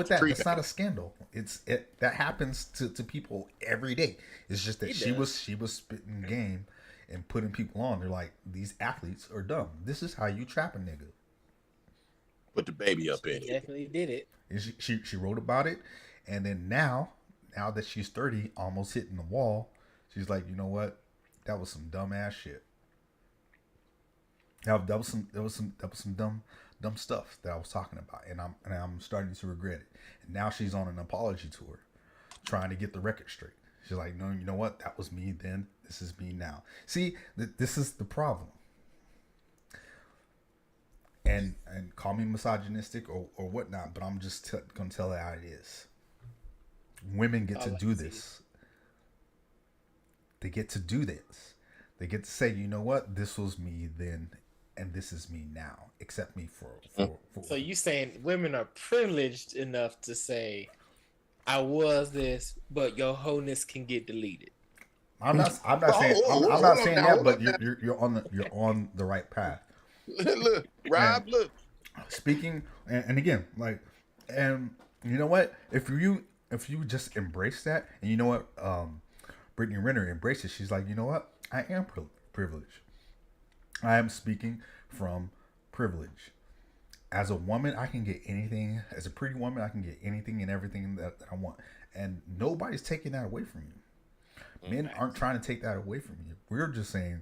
that, it's not a scandal. That happens to people every day. It's just that she was spitting game and putting people on. They're like, these athletes are dumb. This is how you trap a nigga. Put the baby up in She it. definitely did it. And she wrote about it, and then now that she's 30, almost hitting the wall, she's like, you know what? That was some dumb ass shit. That was some dumb stuff that I was talking about, and I'm starting to regret it. And now she's on an apology tour, trying to get the record straight. She's like, no, you know what? That was me then. This is me now. See, this is the problem. And call me misogynistic or whatnot, but I'm just gonna tell it how it is. Women get to do this. They get to do this. They get to say, you know what? This was me then, and this is me now. Accept me for. So you saying women are privileged enough to say, I was this, but your wholeness can get deleted. I'm not saying I'm not saying that, but you're on the right path. Look, Rob, And look. speaking, and again, like, and you know what? If you just embrace that, and you know what, Brittany Renner embraces. She's like, you know what? I am privileged. I am speaking from privilege. As a woman, I can get anything. As a pretty woman, I can get anything and everything that I want, and nobody's taking that away from you. Men aren't trying to take that away from you. We're just saying,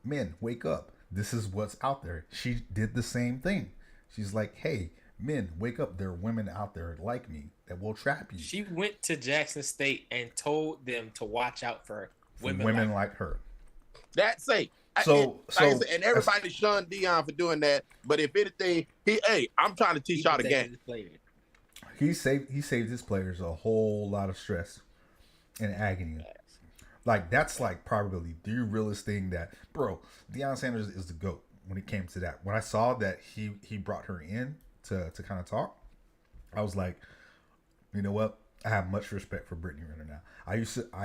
men, wake up. This is what's out there. She did the same thing. She's like, hey, men, wake up. There are women out there like me that will trap you. She went to Jackson State and told them to watch out for women like her. That's it. So, And everybody shunned Dion for doing that. But if anything, I'm trying to teach y'all the game. He saved his players a whole lot of stress and agony. Like, that's like probably the realest thing that, bro, Deion Sanders is the GOAT when it came to that. When I saw that he brought her in to kind of talk, I was like, you know what? I have much respect for Brittany Renner now. I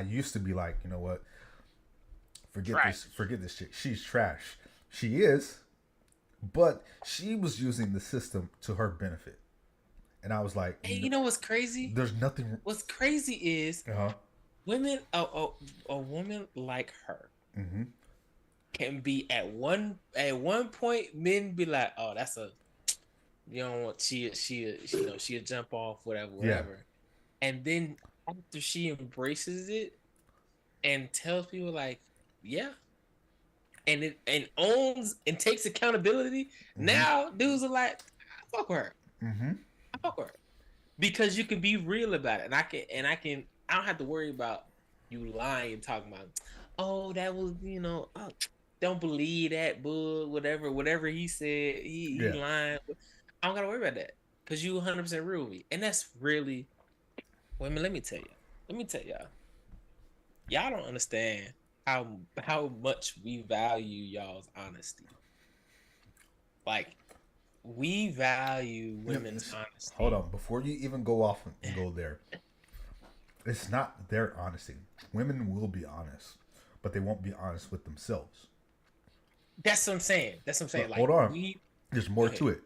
used to be like, you know what? Forget this chick. She's trash. She is, but she was using the system to her benefit. And I was like, hey, you know what's crazy? There's nothing. What's crazy is women, a woman like her can be at one point, men be like, oh, that's a, you don't want, she'll jump off, whatever. And then after she embraces it and tells people like, yeah, and owns and takes accountability, now dudes are like, I fuck with her. I fuck with her. Because you can be real about it. And I don't have to worry about you lying and talking about, oh, that was, don't believe that bull, whatever he said, he lying. I don't gotta worry about that. Because you 100% real with me. And that's really, women, let me tell y'all. Y'all don't understand how much we value y'all's honesty. Like, we value women's honesty. Hold on, before you even go off and go there, it's not their honesty. Women will be honest, but they won't be honest with themselves. That's what I'm saying. Like, hold on, there's more to it.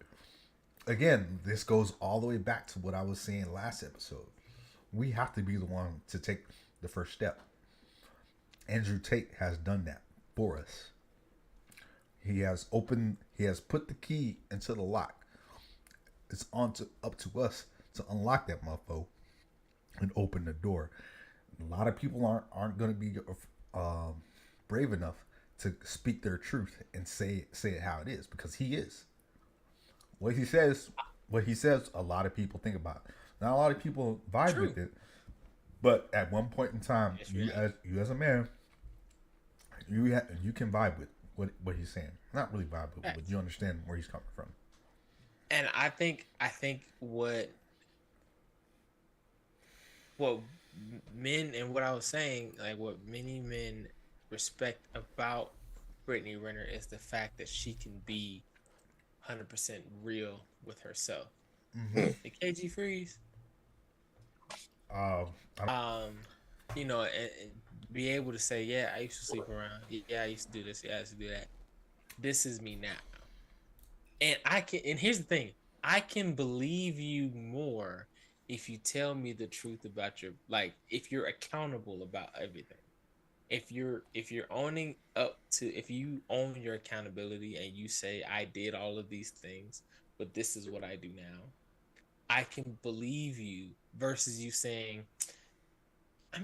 Again, this goes all the way back to what I was saying last episode. We have to be the one to take the first step. Andrew Tate has done that for us. He has put the key into the lock. It's up to us to unlock that motherfucker and open the door. A lot of people aren't going to be brave enough to speak their truth and say it how it is, because he is. What he says, a lot of people think about. Not a lot of people vibe with it, but at one point in time, you as a man, you can vibe with what he's saying. Not really vibe with, but you understand where he's coming from. And I think what men, and what I was saying, like what many men respect about Brittany Renner is the fact that she can be 100% real with herself. The KG Freeze. And be able to say, yeah, I used to sleep around. Yeah, I used to do this. Yeah, I used to do that. This is me now. And and here's the thing. I can believe you more if you tell me the truth about if you're accountable about everything. If you're owning up to, if you own your accountability and you say, I did all of these things, but this is what I do now, I can believe you versus you saying, I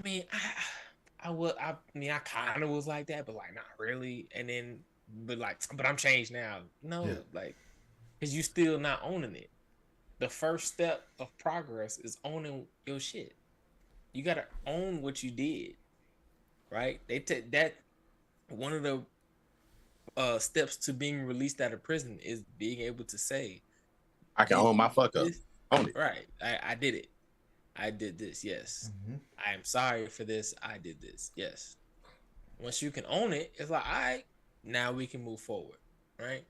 kind of was like that, but like not really. And then, but I'm changed now. No, because you still not owning it. The first step of progress is owning your shit. You gotta own what you did, right? They take that. One of the steps to being released out of prison is being able to say, I can own my fuck up. this- Own it. Right. I did it. I did this. Yes. I am sorry for this. I did this. Yes. Once you can own it, it's like, all right, now we can move forward. Right.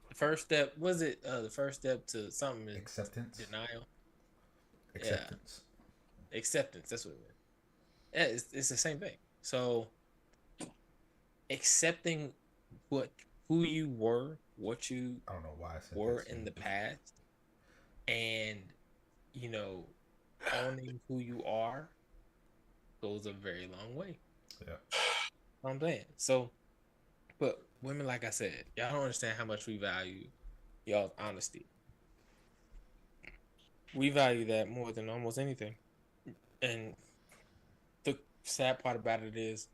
The first step was it. The first step to something is Acceptance. denial. Acceptance. Acceptance. That's what it is. Yeah, it's the same thing. So accepting who you were, what you I don't know why I said were that, in the Steve. past, and owning who you are goes a very long way. Yeah. I'm saying. So, but women, like I said, y'all don't understand how much we value y'all's honesty. We value that more than almost anything. And the sad part about it is,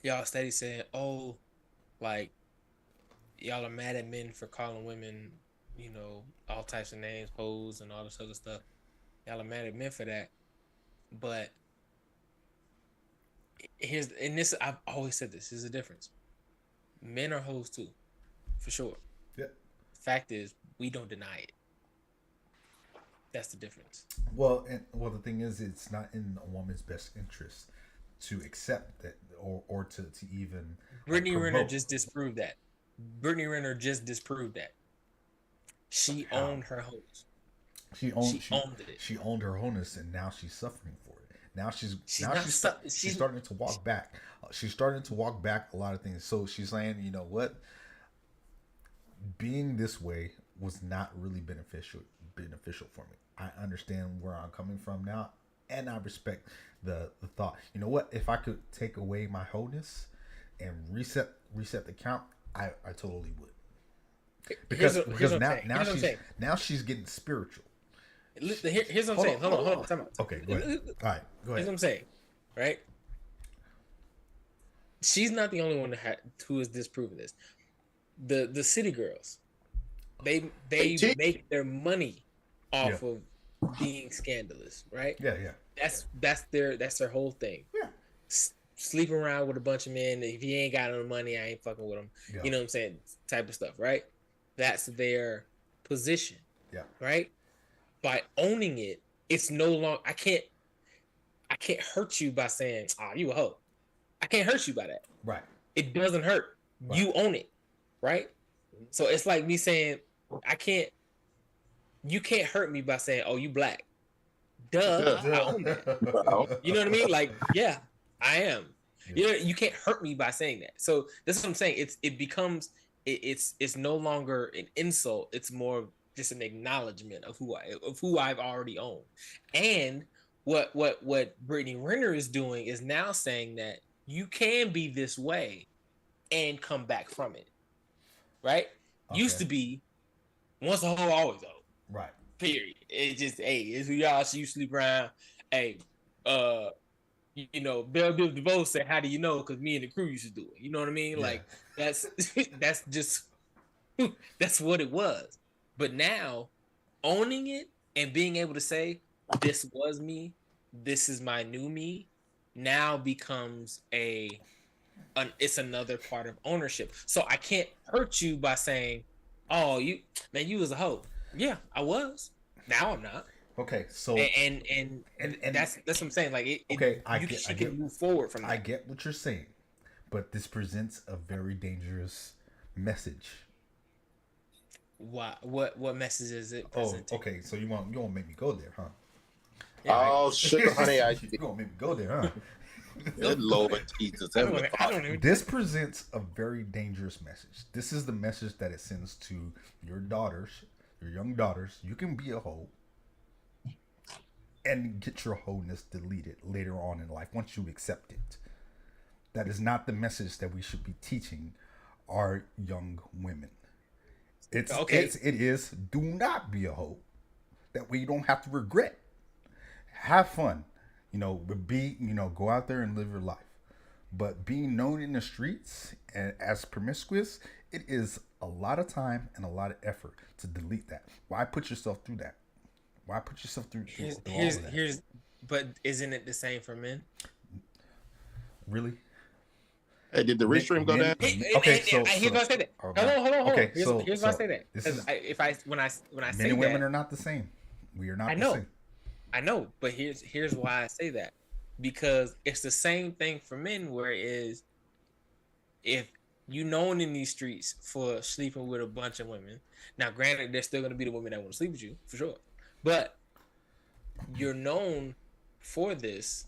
y'all steady saying, "Oh, like y'all are mad at men for calling women, all types of names, hoes, and all this other stuff. Y'all are mad at men for that." But I've always said this. Here's the difference. Men are hoes too, for sure. Yeah. Fact is, we don't deny it. That's the difference. Well, the thing is, it's not in a woman's best interest to accept that, or to even. Brittany Renner promote. just disproved that. She How? owned her hoes. She owned it. She owned her wholeness, and now she's suffering for it. Now she's she's starting to walk back. She's starting to walk back a lot of things. So she's saying, you know what? Being this way was not really beneficial for me. I understand where I'm coming from now, and I respect the thought. You know what? If I could take away my wholeness and reset the count, I totally would. Because now she's getting spiritual. Here's what I'm saying. Hold on. Time out. Okay, go ahead. All right, go Here's ahead. what I'm saying. Right? She's not the only one who has disproven this. The city girls, they make their money off of being scandalous, right? Yeah. That's their whole thing. Yeah. Sleep around with a bunch of men. If he ain't got no money, I ain't fucking with him. Yeah. You know what I'm saying? Type of stuff, right? That's their position. Yeah. Right? By owning it, it's no longer. I can't hurt you by saying, "Ah, you a hoe." I can't hurt you by that. Right. It doesn't hurt. Right. You own it, right? So it's like me saying, you can't hurt me by saying, "Oh, you black." Duh, I own that. You know what I mean? Like, yeah, I am. Yeah. You can't hurt me by saying that. So this is what I'm saying. It's no longer an insult. It's more just an acknowledgement of who I've already owned. And what Brittany Renner is doing is now saying that you can be this way and come back from it. Right? Okay. Used to be once a hoe, always a hoe. Right. Period. It's just, hey, it's who y'all see you sleep around. Hey, Belle Biv DeVoe said, "How do you know?" Because me and the crew used to do it. You know what I mean? Yeah. Like that's just that's what it was. But now, owning it and being able to say, "This was me. This is my new me," now becomes it's another part of ownership. So I can't hurt you by saying, "Oh, you was a hoe." Yeah, I was. Now I'm not. Okay, so And that's what I'm saying. Like she can move forward from that. I get what you're saying, but this presents a very dangerous message. What message is it Oh, presenting? okay. So you want make me go there, huh? Oh, sugar honey, I You gonna make me go there, huh? Good Lord Jesus. I don't even. This presents a very dangerous message. This is the message that it sends to your daughters, your young daughters. You can be a hoe and get your wholeness deleted later on in life once you accept it. That is not the message that we should be teaching our young women. It is do not be a hoe. That way you don't have to regret. Have fun. Go out there and live your life. But being known in the streets and as promiscuous, it is a lot of time and a lot of effort to delete that. Why put yourself through that? Why put yourself through all of that? But isn't it the same for men? Really? Hey, did the restream go down? Okay, here's why I say that. Hold on. Okay, Here's why I say that. this is- When I say Men and women that, are not the same. We are not I the know. same. I know, but here's why I say that. Because it's the same thing for men, where it is, if you known in these streets for sleeping with a bunch of women. Now, granted, there's still gonna be the women that want to sleep with you, for sure. But you're known for this.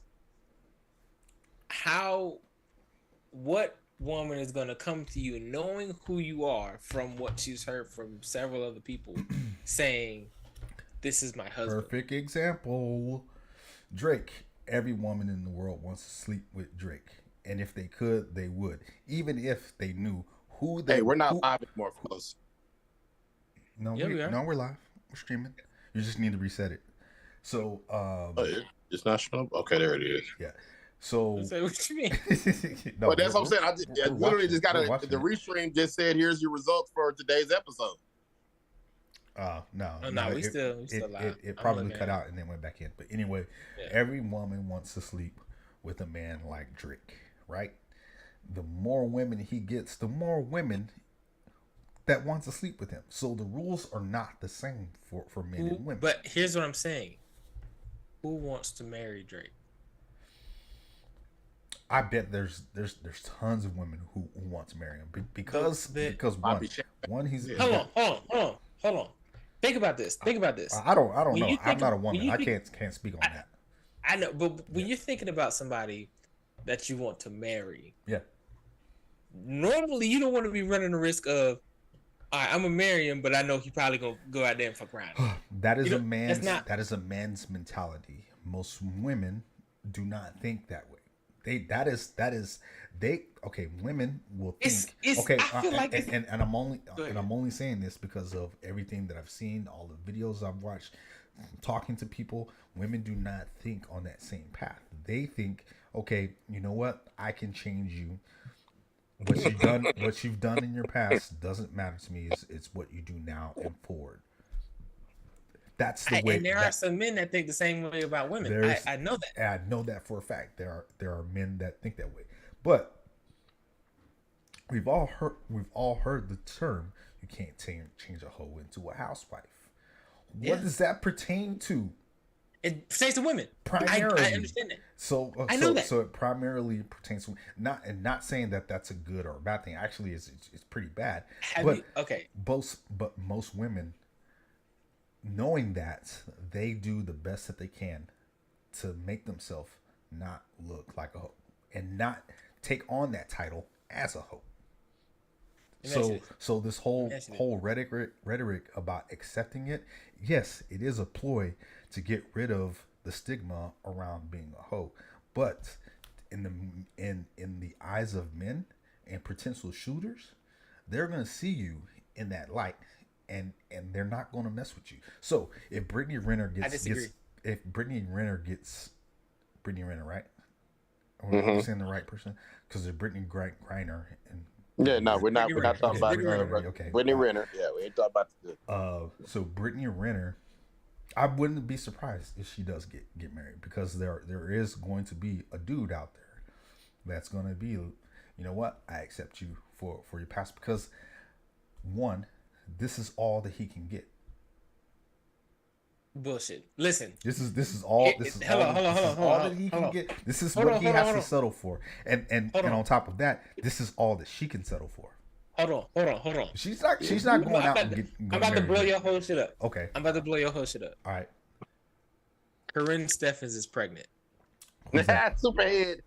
What woman is gonna come to you knowing who you are from what she's heard from several other people saying, "This is my husband." Perfect example. Drake. Every woman in the world wants to sleep with Drake. And if they could, they would. Even if they knew who they... Hey, we're not live anymore, folks. No, Yeah, we are. No, we're live. We're streaming. You just need to reset it. So, It's not showing up? Okay, there it is. yeah. So... So what you mean? No, But that's what I'm saying. I we're literally watching- just got we're watching the it. restream just said, here's your results for today's episode. No. Oh, no, we still live. It I'm probably looking cut at it. out and then went back in. But anyway, Yeah. every woman wants to sleep with a man like Drake, right? The more women he gets, the more women that want to sleep with him. So the rules are not the same for men and women. But here's what I'm saying. Who wants to marry Drake? I bet there's tons of women who want to marry him because Bobby Shaq. one he's Hold on. Think about this. I don't When know. you I'm think not a of- woman. when you I think- can't speak on that. I know, but when you're thinking about somebody that you want to marry, Yeah. normally you don't want to be running the risk of, all right, I'm gonna marry him, but I know he probably gonna go out there and fuck around. That is You a know, man's that's not- that is a man's mentality. Most women do not think that way. Women will think It's- okay, I feel like and I'm only Go ahead. saying this because of everything that I've seen, all the videos I've watched, talking to people. Women do not think on that same path. They think, okay, you know what? I can change you. What you've done in your past doesn't matter to me. It's what you do now and forward. That's the way. And there are some men that think the same way about women. I know that. And I know that for a fact. There are men that think that way. But we've all heard the term, you can't change a hoe into a housewife. What does that pertain to? It pertains to women. Primarily. I understand that. So I know that. So it primarily pertains to not saying that that's a good or a bad thing. Actually, it's pretty bad. Okay. But most women, knowing that, they do the best that they can to make themselves not look like a hoe and not take on that title as a hoe. So this whole rhetoric about accepting it, yes, it is a ploy to get rid of the stigma around being a hoe, but in the eyes of men and potential shooters, they're gonna see you in that light, and they're not gonna mess with you. So if Brittany Renner Brittany Renner, right? Or I'm saying the right person, because there's Brittany Griner and. Yeah, no, we're not talking about Okay. Brittany Renner. Yeah, we ain't talking about the So Brittany Renner, I wouldn't be surprised if she does get married, because there is going to be a dude out there that's going to be, you know what, I accept you for your past, because one, this is all that he can get. Bullshit. Listen. This is all that he can get. This is what he has to settle for. And on top of that, this is all that she can settle for. Hold on. She's not going out and get I'm about to blow your whole shit up. Okay. I'm about to blow your whole shit up. All right. Corinne Steffens is pregnant. Superhead.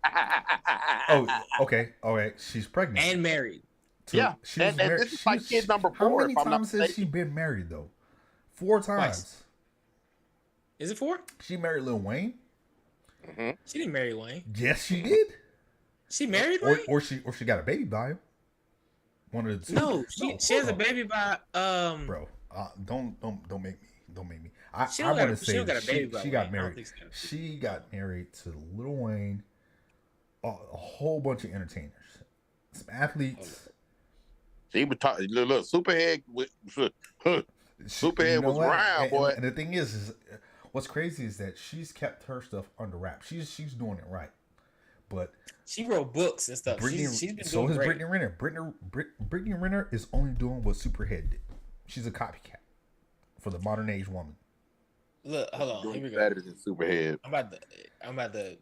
Oh, okay. All right. She's pregnant. And married. Yeah. And this is like kid number 4. How many if I'm not times has mistaken. she been married, though? 4 times. Twice. Is it 4? She married Lil Wayne? She didn't marry Wayne. Yes, she did. She married Wayne? Or she got a baby by him. One of the two. No, she has a baby by Bro, don't make me. I She don't want got to a- she say don't got a baby by she Wayne. got I don't married. think so. She got married to Lil Wayne a whole bunch of entertainers, some athletes. She was talking. Look, Superhead. Superhead was what? round, boy. And the thing is what's crazy is that she's kept her stuff under wraps. She's doing it right, but she wrote books and stuff. She's been so doing is great. Brittany Renner. Brittany Renner is only doing what Superhead did. She's a copycat for the modern age woman. Look, hold on. Here we go. Better than Superhead. I'm about to.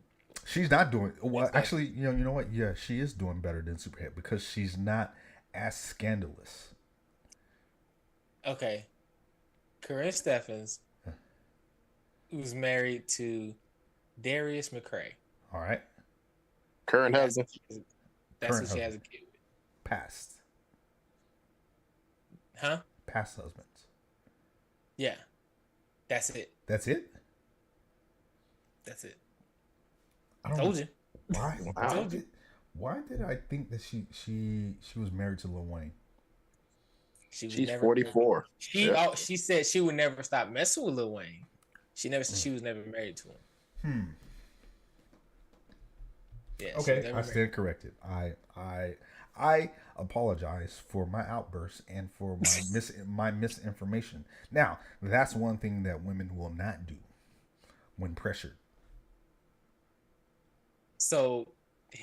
She's not doing well. Actually, you know what? Yeah, she is doing better than Superhead because she's not as scandalous. Okay, Corinne Steffens, who's married to Darius McCray. All right, Current That's husband. who she has a kid with. past husbands. Yeah, that's it. That's it. That's it. I don't Told know. you. Why did I think that she was married to Lil Wayne? She's 44. She said she would never stop messing with Lil Wayne. She never said she was never married to him. Yeah. Okay, I stand corrected. I apologize for my outbursts and for my misinformation. Now, that's one thing that women will not do when pressured. So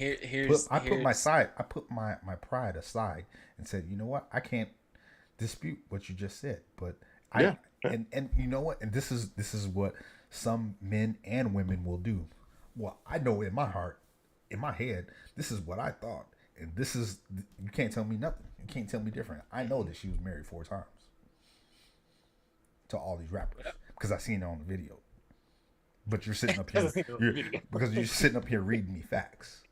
I put my pride aside and said, you know what, I can't dispute what you just said, but and you know what, and this is what some men and women will do. Well, I know in my heart, in my head, this is what I thought, and this is, you can't tell me nothing. You can't tell me different. I know that she was married 4 times to all these rappers because I seen it on the video. But you're sitting up here because you're sitting up here reading me facts.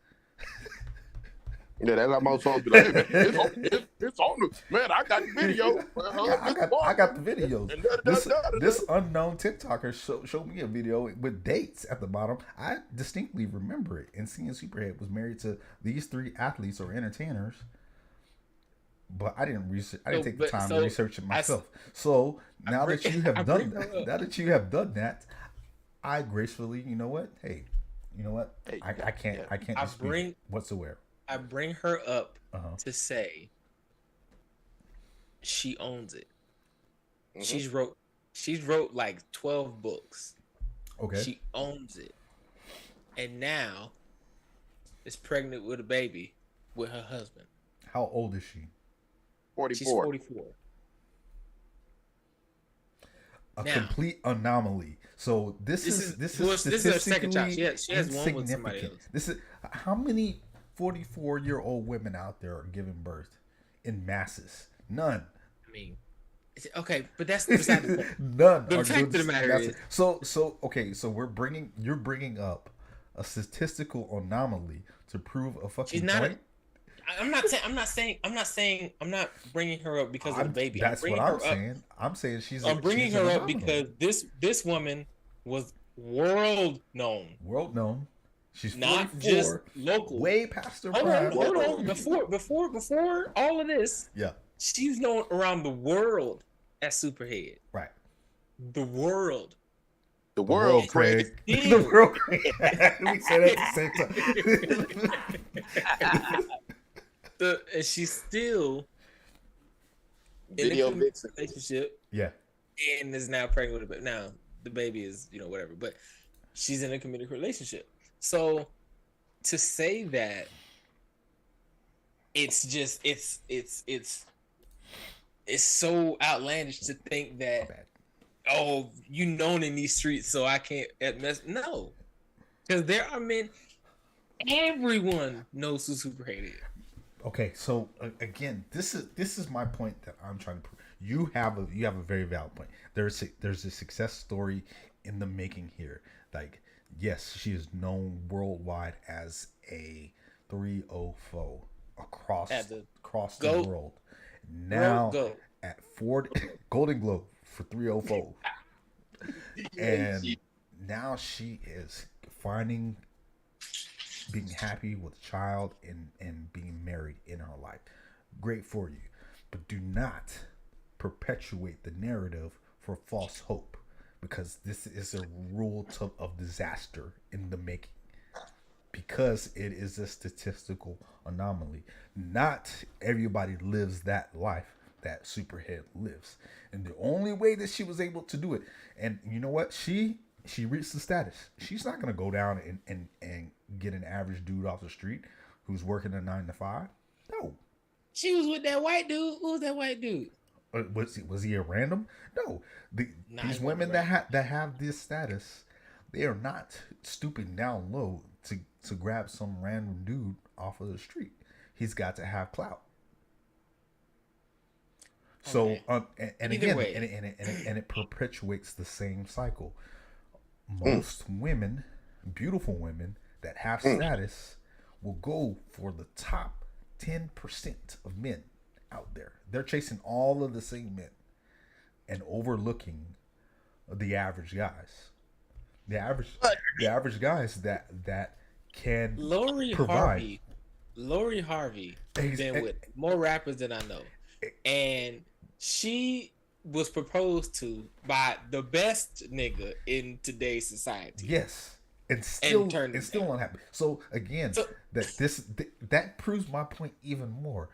Yeah, that's how most folks be like, hey, man, it's on the man. I got the video. I got the videos. This unknown TikToker showed me a video with dates at the bottom. I distinctly remember it. And seeing Superhead was married to these 3 athletes or entertainers, but I didn't take the time to research it myself. So now that you have done that, I gracefully, you know what? Hey, you know what? I can't dispute whatsoever. I bring her up to say she owns it. Mm-hmm. She's wrote like 12 books. Okay. She owns it. And now is pregnant with a baby with her husband. How old is she? 44. She's 44. Complete anomaly. So this is her second child. She has one with somebody else. This is how many 44-year-old women out there are giving birth in masses? None. I mean, okay, but that's beside the point. None. The fact of the matter is, so you're bringing up a statistical anomaly to prove a fucking she's not point. I'm not bringing her up because of the baby. That's what I'm saying. I'm saying I'm bringing her up because this woman was world known. World known. She's not 44, just local. Way past her prime. Hold on. Before all of this, she's known around the world as Superhead. Right. The world. The world, Craig. The world, Craig. We said it at the same time. And she's still video in a relationship. Yeah. And is now pregnant with a baby. Now the baby is, whatever, but she's in a committed relationship. So to say that it's just it's so outlandish to think that you known in these streets, so I can't no, because there are men. Everyone knows who Superhead is. Okay, so again, this is my point that I'm trying to prove. You have a very valid point. There's a success story in the making here. Like, yes, she is known worldwide as a 304 across the world. Now at Ford Golden Globe for 304, and now she is finding, being happy with a child and being married in her life. Great for you, but do not perpetuate the narrative for false hope, because this is a rule of disaster in the making. because it is a statistical anomaly. Not everybody lives that life that Superhead lives, and the only way that she was able to do it, and you know what, she reached the status. She's not gonna go down and get an average dude off the street who's working a 9 to 5. No. She was with that white dude. Who was that white dude? Was he a random? No. Nah, These he women wasn't that have this status, they are not stooping down low to grab some random dude off of the street. He's got to have clout. So Okay. and Either again, way. and it perpetuates the same cycle. Most women, beautiful women that have status, will go for the top 10% of men out there. They're chasing all of the same men and overlooking the average guys. The average guys that can Lori provide. Harvey Ex- been with more rappers than I know, and she was proposed to by the best nigga in today's society. Yes, and still turned it it's still down. unhappy. So again, So- that proves my point even more.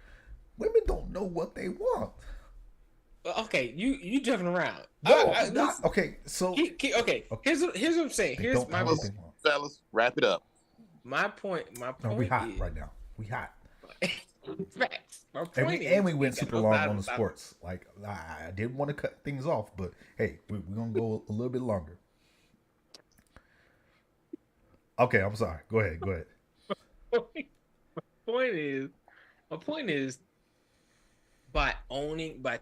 Women don't know what they want. Okay, you jumping around. No, I- not listen, okay. So okay. Here's what I'm saying. they Here's don't my know what they want. Fellas, wrap it up. point. My No, point we hot is right now. We hot, facts. My and point we is, went got super no long side on the to side. sports. Like I didn't want to cut things off, but hey, we're gonna go a little bit longer. Okay, I'm sorry. Go ahead. My point is, by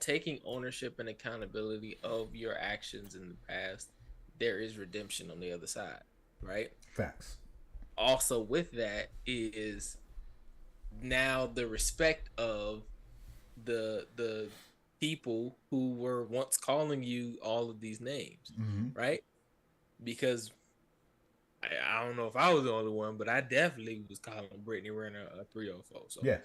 taking ownership and accountability of your actions in the past, there is redemption on the other side, right? Facts. Also with that is now the respect of the people who were once calling you all of these names, right? Because I don't know if I was the only one, but I definitely was calling Brittany Renner a 304. So Yeah.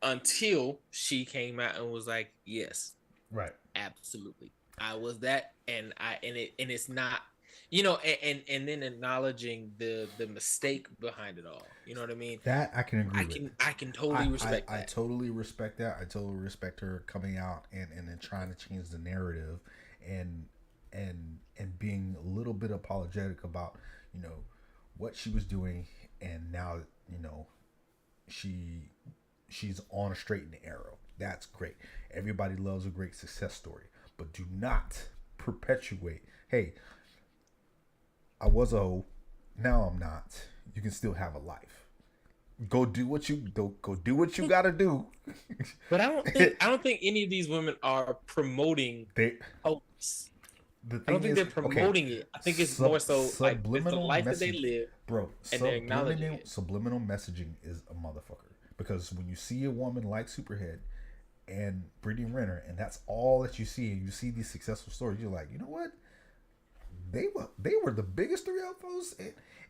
until she came out and was like, yes, Right. absolutely, I was that, and it's not, and then acknowledging the mistake behind it all. You know what I mean? That I can agree with. I can totally respect I that. totally respect that. I totally respect her coming out and then trying to change the narrative and being a little bit apologetic about, what she was doing, and now, she's on a straight and narrow. That's great. Everybody loves a great success story, but do not perpetuate, hey, I was a hoe, now I'm not. You can still have a life. Go do what you gotta do. But I don't think any of these women are promoting hopes. The I thing don't think they're promoting it. I think it's more so like it's the life that they live. Bro, and they're acknowledging it. subliminal messaging is a motherfucker. Because when you see a woman like Superhead and Brittany Renner, and that's all that you see, and you see these successful stories, you're like, you know what? They were the biggest 3L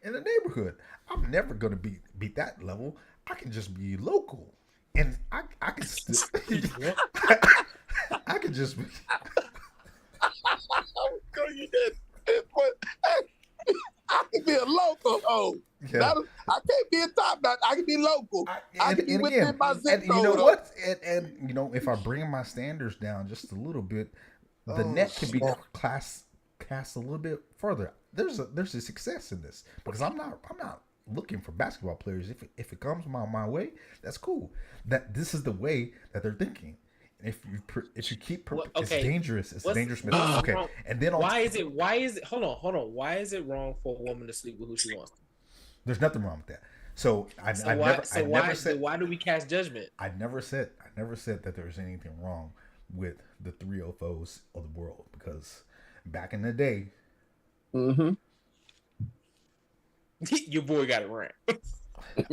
in the neighborhood. I'm never gonna beat that level. I can just be local, and I can still I can just be. I can be a local hoe. Yeah. I can't be a top notch. I can be local. I can be within my zip and you know code. what? And if I bring my standards down just a little bit, the net can be cast a little bit further. There's a success in this, because I'm not looking for basketball players. If it comes my way, that's cool. That this is the way that they're thinking. And if you keep it's dangerous. It's a dangerous message. Okay, wrong? and then why is it? Hold on. Why is it wrong for a woman to sleep with who she wants to? there's nothing wrong with that. So Why do we cast judgment? I never said that there was anything wrong with the 304s of the world, because back in the day, Your boy got it right.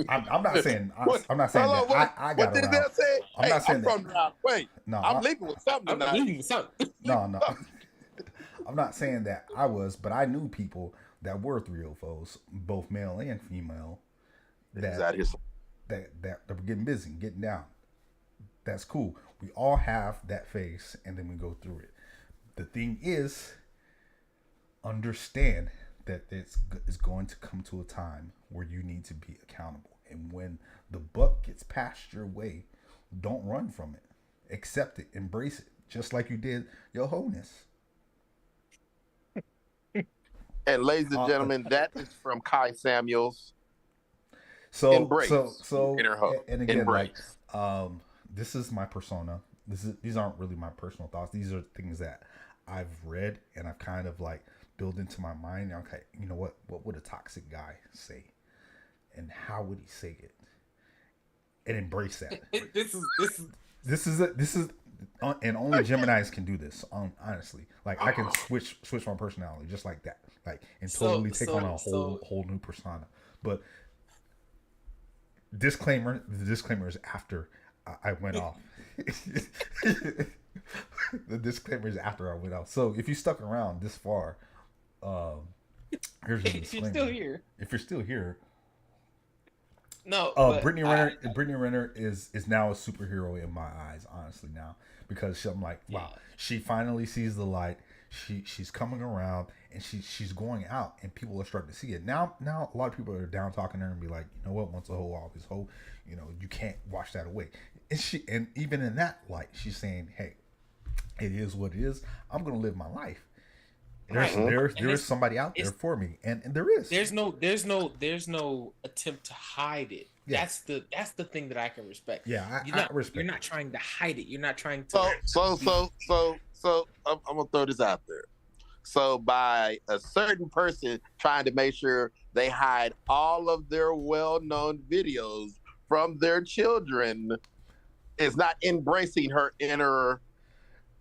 I'm not saying I'm not saying Hello, that I got what did around. they say? I'm not saying I'm that. from the Wait, No, I'm leaving with something I'm tonight. eating something. No. I'm not saying that I was, but I knew people that were 304s, both male and female, He's out here. that were getting busy, getting down. That's cool. We all have that phase, and then we go through it. The thing is, understand that it's going to come to a time where you need to be accountable. And when the buck gets passed your way, don't run from it. Accept it, embrace it, just like you did your wholeness. And ladies and gentlemen, that is from Kai Samuels. So Embrace inner hope. And again, Embrace. like, this is my persona. These aren't really my personal thoughts. These are things that I've read and I've kind of like built into my mind. Okay, you know what? What would a toxic guy say, and how would he say it? And embrace that. This is, and only Geminis can do this. Honestly, like I can switch my personality just like that, like and totally take on a whole new persona. But disclaimer: the disclaimer is after I went off. The disclaimer is after I went off. So if you stuck around this far, here's your disclaimer. If you're still here, no. Brittany Renner is now a superhero in my eyes, honestly now, because I'm like, wow, she finally sees the light. She's coming around and she's going out and people are starting to see it. Now a lot of people are down talking to her and be like, you know what, once a hoe, always hoe, you know, you can't wash that away. And even in that light, she's saying, hey, it is what it is. I'm gonna live my life. There is somebody out there for me, and there is. There's no attempt to hide it. Yeah. That's the thing that I can respect. Yeah, I respect. You're not trying to hide it. You're not trying to. So I'm gonna throw this out there. So by a certain person trying to make sure they hide all of their well-known videos from their children, is not embracing her inner.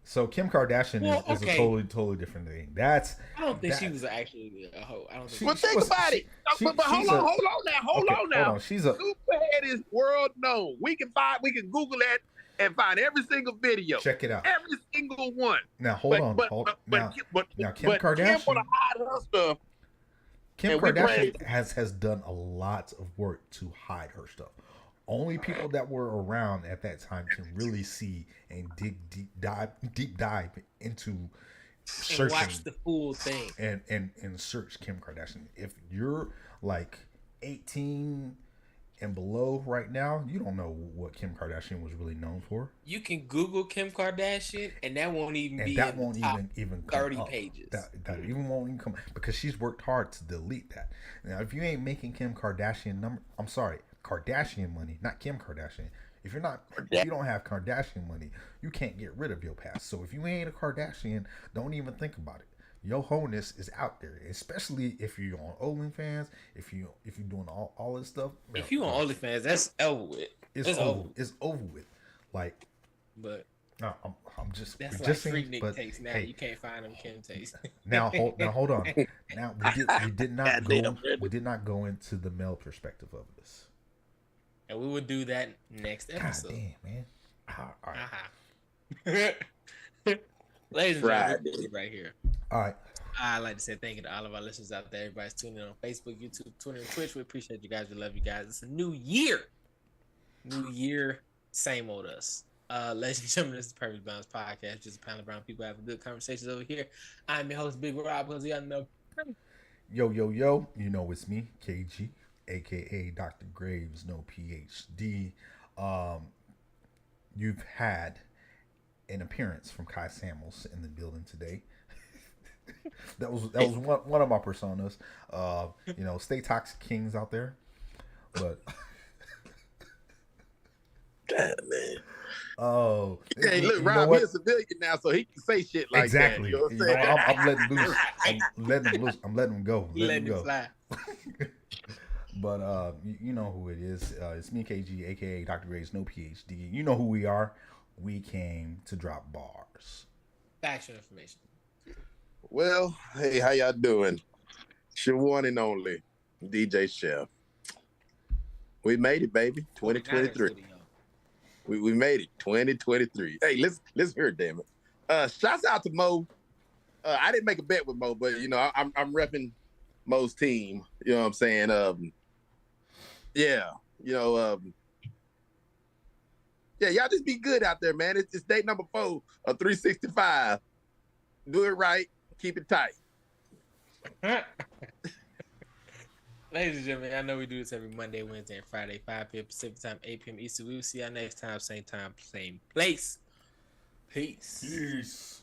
So Kim Kardashian is a totally different thing. I don't think she was actually a hoe. I don't think. Well, think about it. But hold on now. She's a Superhead is world known. We can Google that and find every single video. Check it out. Every single one. Now hold on. Now Kim Kardashian. Kim want to hide her stuff. Kim Kardashian has done a lot of work to hide her stuff. Only people that were around at that time can really see and dig deep dive into searching and watch the full thing and search Kim Kardashian. If you're like 18 and below right now, you don't know what Kim Kardashian was really known for. You can Google Kim Kardashian, and that won't even and be that in won't the top even 30 come pages. That even won't even come because she's worked hard to delete that. Now, if you ain't making Kim Kardashian Kardashian money, not Kim Kardashian. If you don't have Kardashian money, you can't get rid of your past. So if you ain't a Kardashian, don't even think about it. Your wholeness is out there, especially if you're on OnlyFans. If you're doing all this stuff. If you on OnlyFans, that's over with. It's over with. Like, but I'm just that's just like saying. Freak But takes now. hey, You can't find them Kim takes. now hold on. Now we did not go into the male perspective of this. And we would do that next episode. God damn, man. All right. Ladies and gentlemen, right here. All right. I'd like to say thank you to all of our listeners out there. Everybody's tuning in on Facebook, YouTube, Twitter, and Twitch. We appreciate you guys. We love you guys. It's a new year. New year, same old us. Ladies and gentlemen, this is the Perfect Balance Podcast. Just a panel of brown people having good conversations over here. I'm your host, Big Rob, because y'all know. Yo. You know it's me, KG, a.k.a. Dr. Graves, no PhD. You've had an appearance from Kai Samuels in the building today. that was one of my personas. Stay toxic kings out there. But God, man. Oh, hey, look, Rob, he's a civilian now, so he can say shit like exactly. that. You know what I'm I'm letting loose. I'm letting him go. Letting him fly. But you know who it is. It's me, KG, aka Dr. Graves, no PhD. You know who we are. We came to drop bars. Factual information. Well, hey, how y'all doing? It's your one and only DJ Chef. We made it, baby. 2023. We made it. 2023. Hey, let's hear it, damn it. Shouts out to Mo. I didn't make a bet with Mo, but I'm repping Mo's team. You know what I'm saying? Yeah, y'all just be good out there, man. It's day number 4 of 365. Do it right. Keep it tight. Ladies and gentlemen, I know we do this every Monday, Wednesday, and Friday, 5 p.m. Pacific time, 8 p.m. Eastern. We will see y'all next time, same place. Peace. Peace.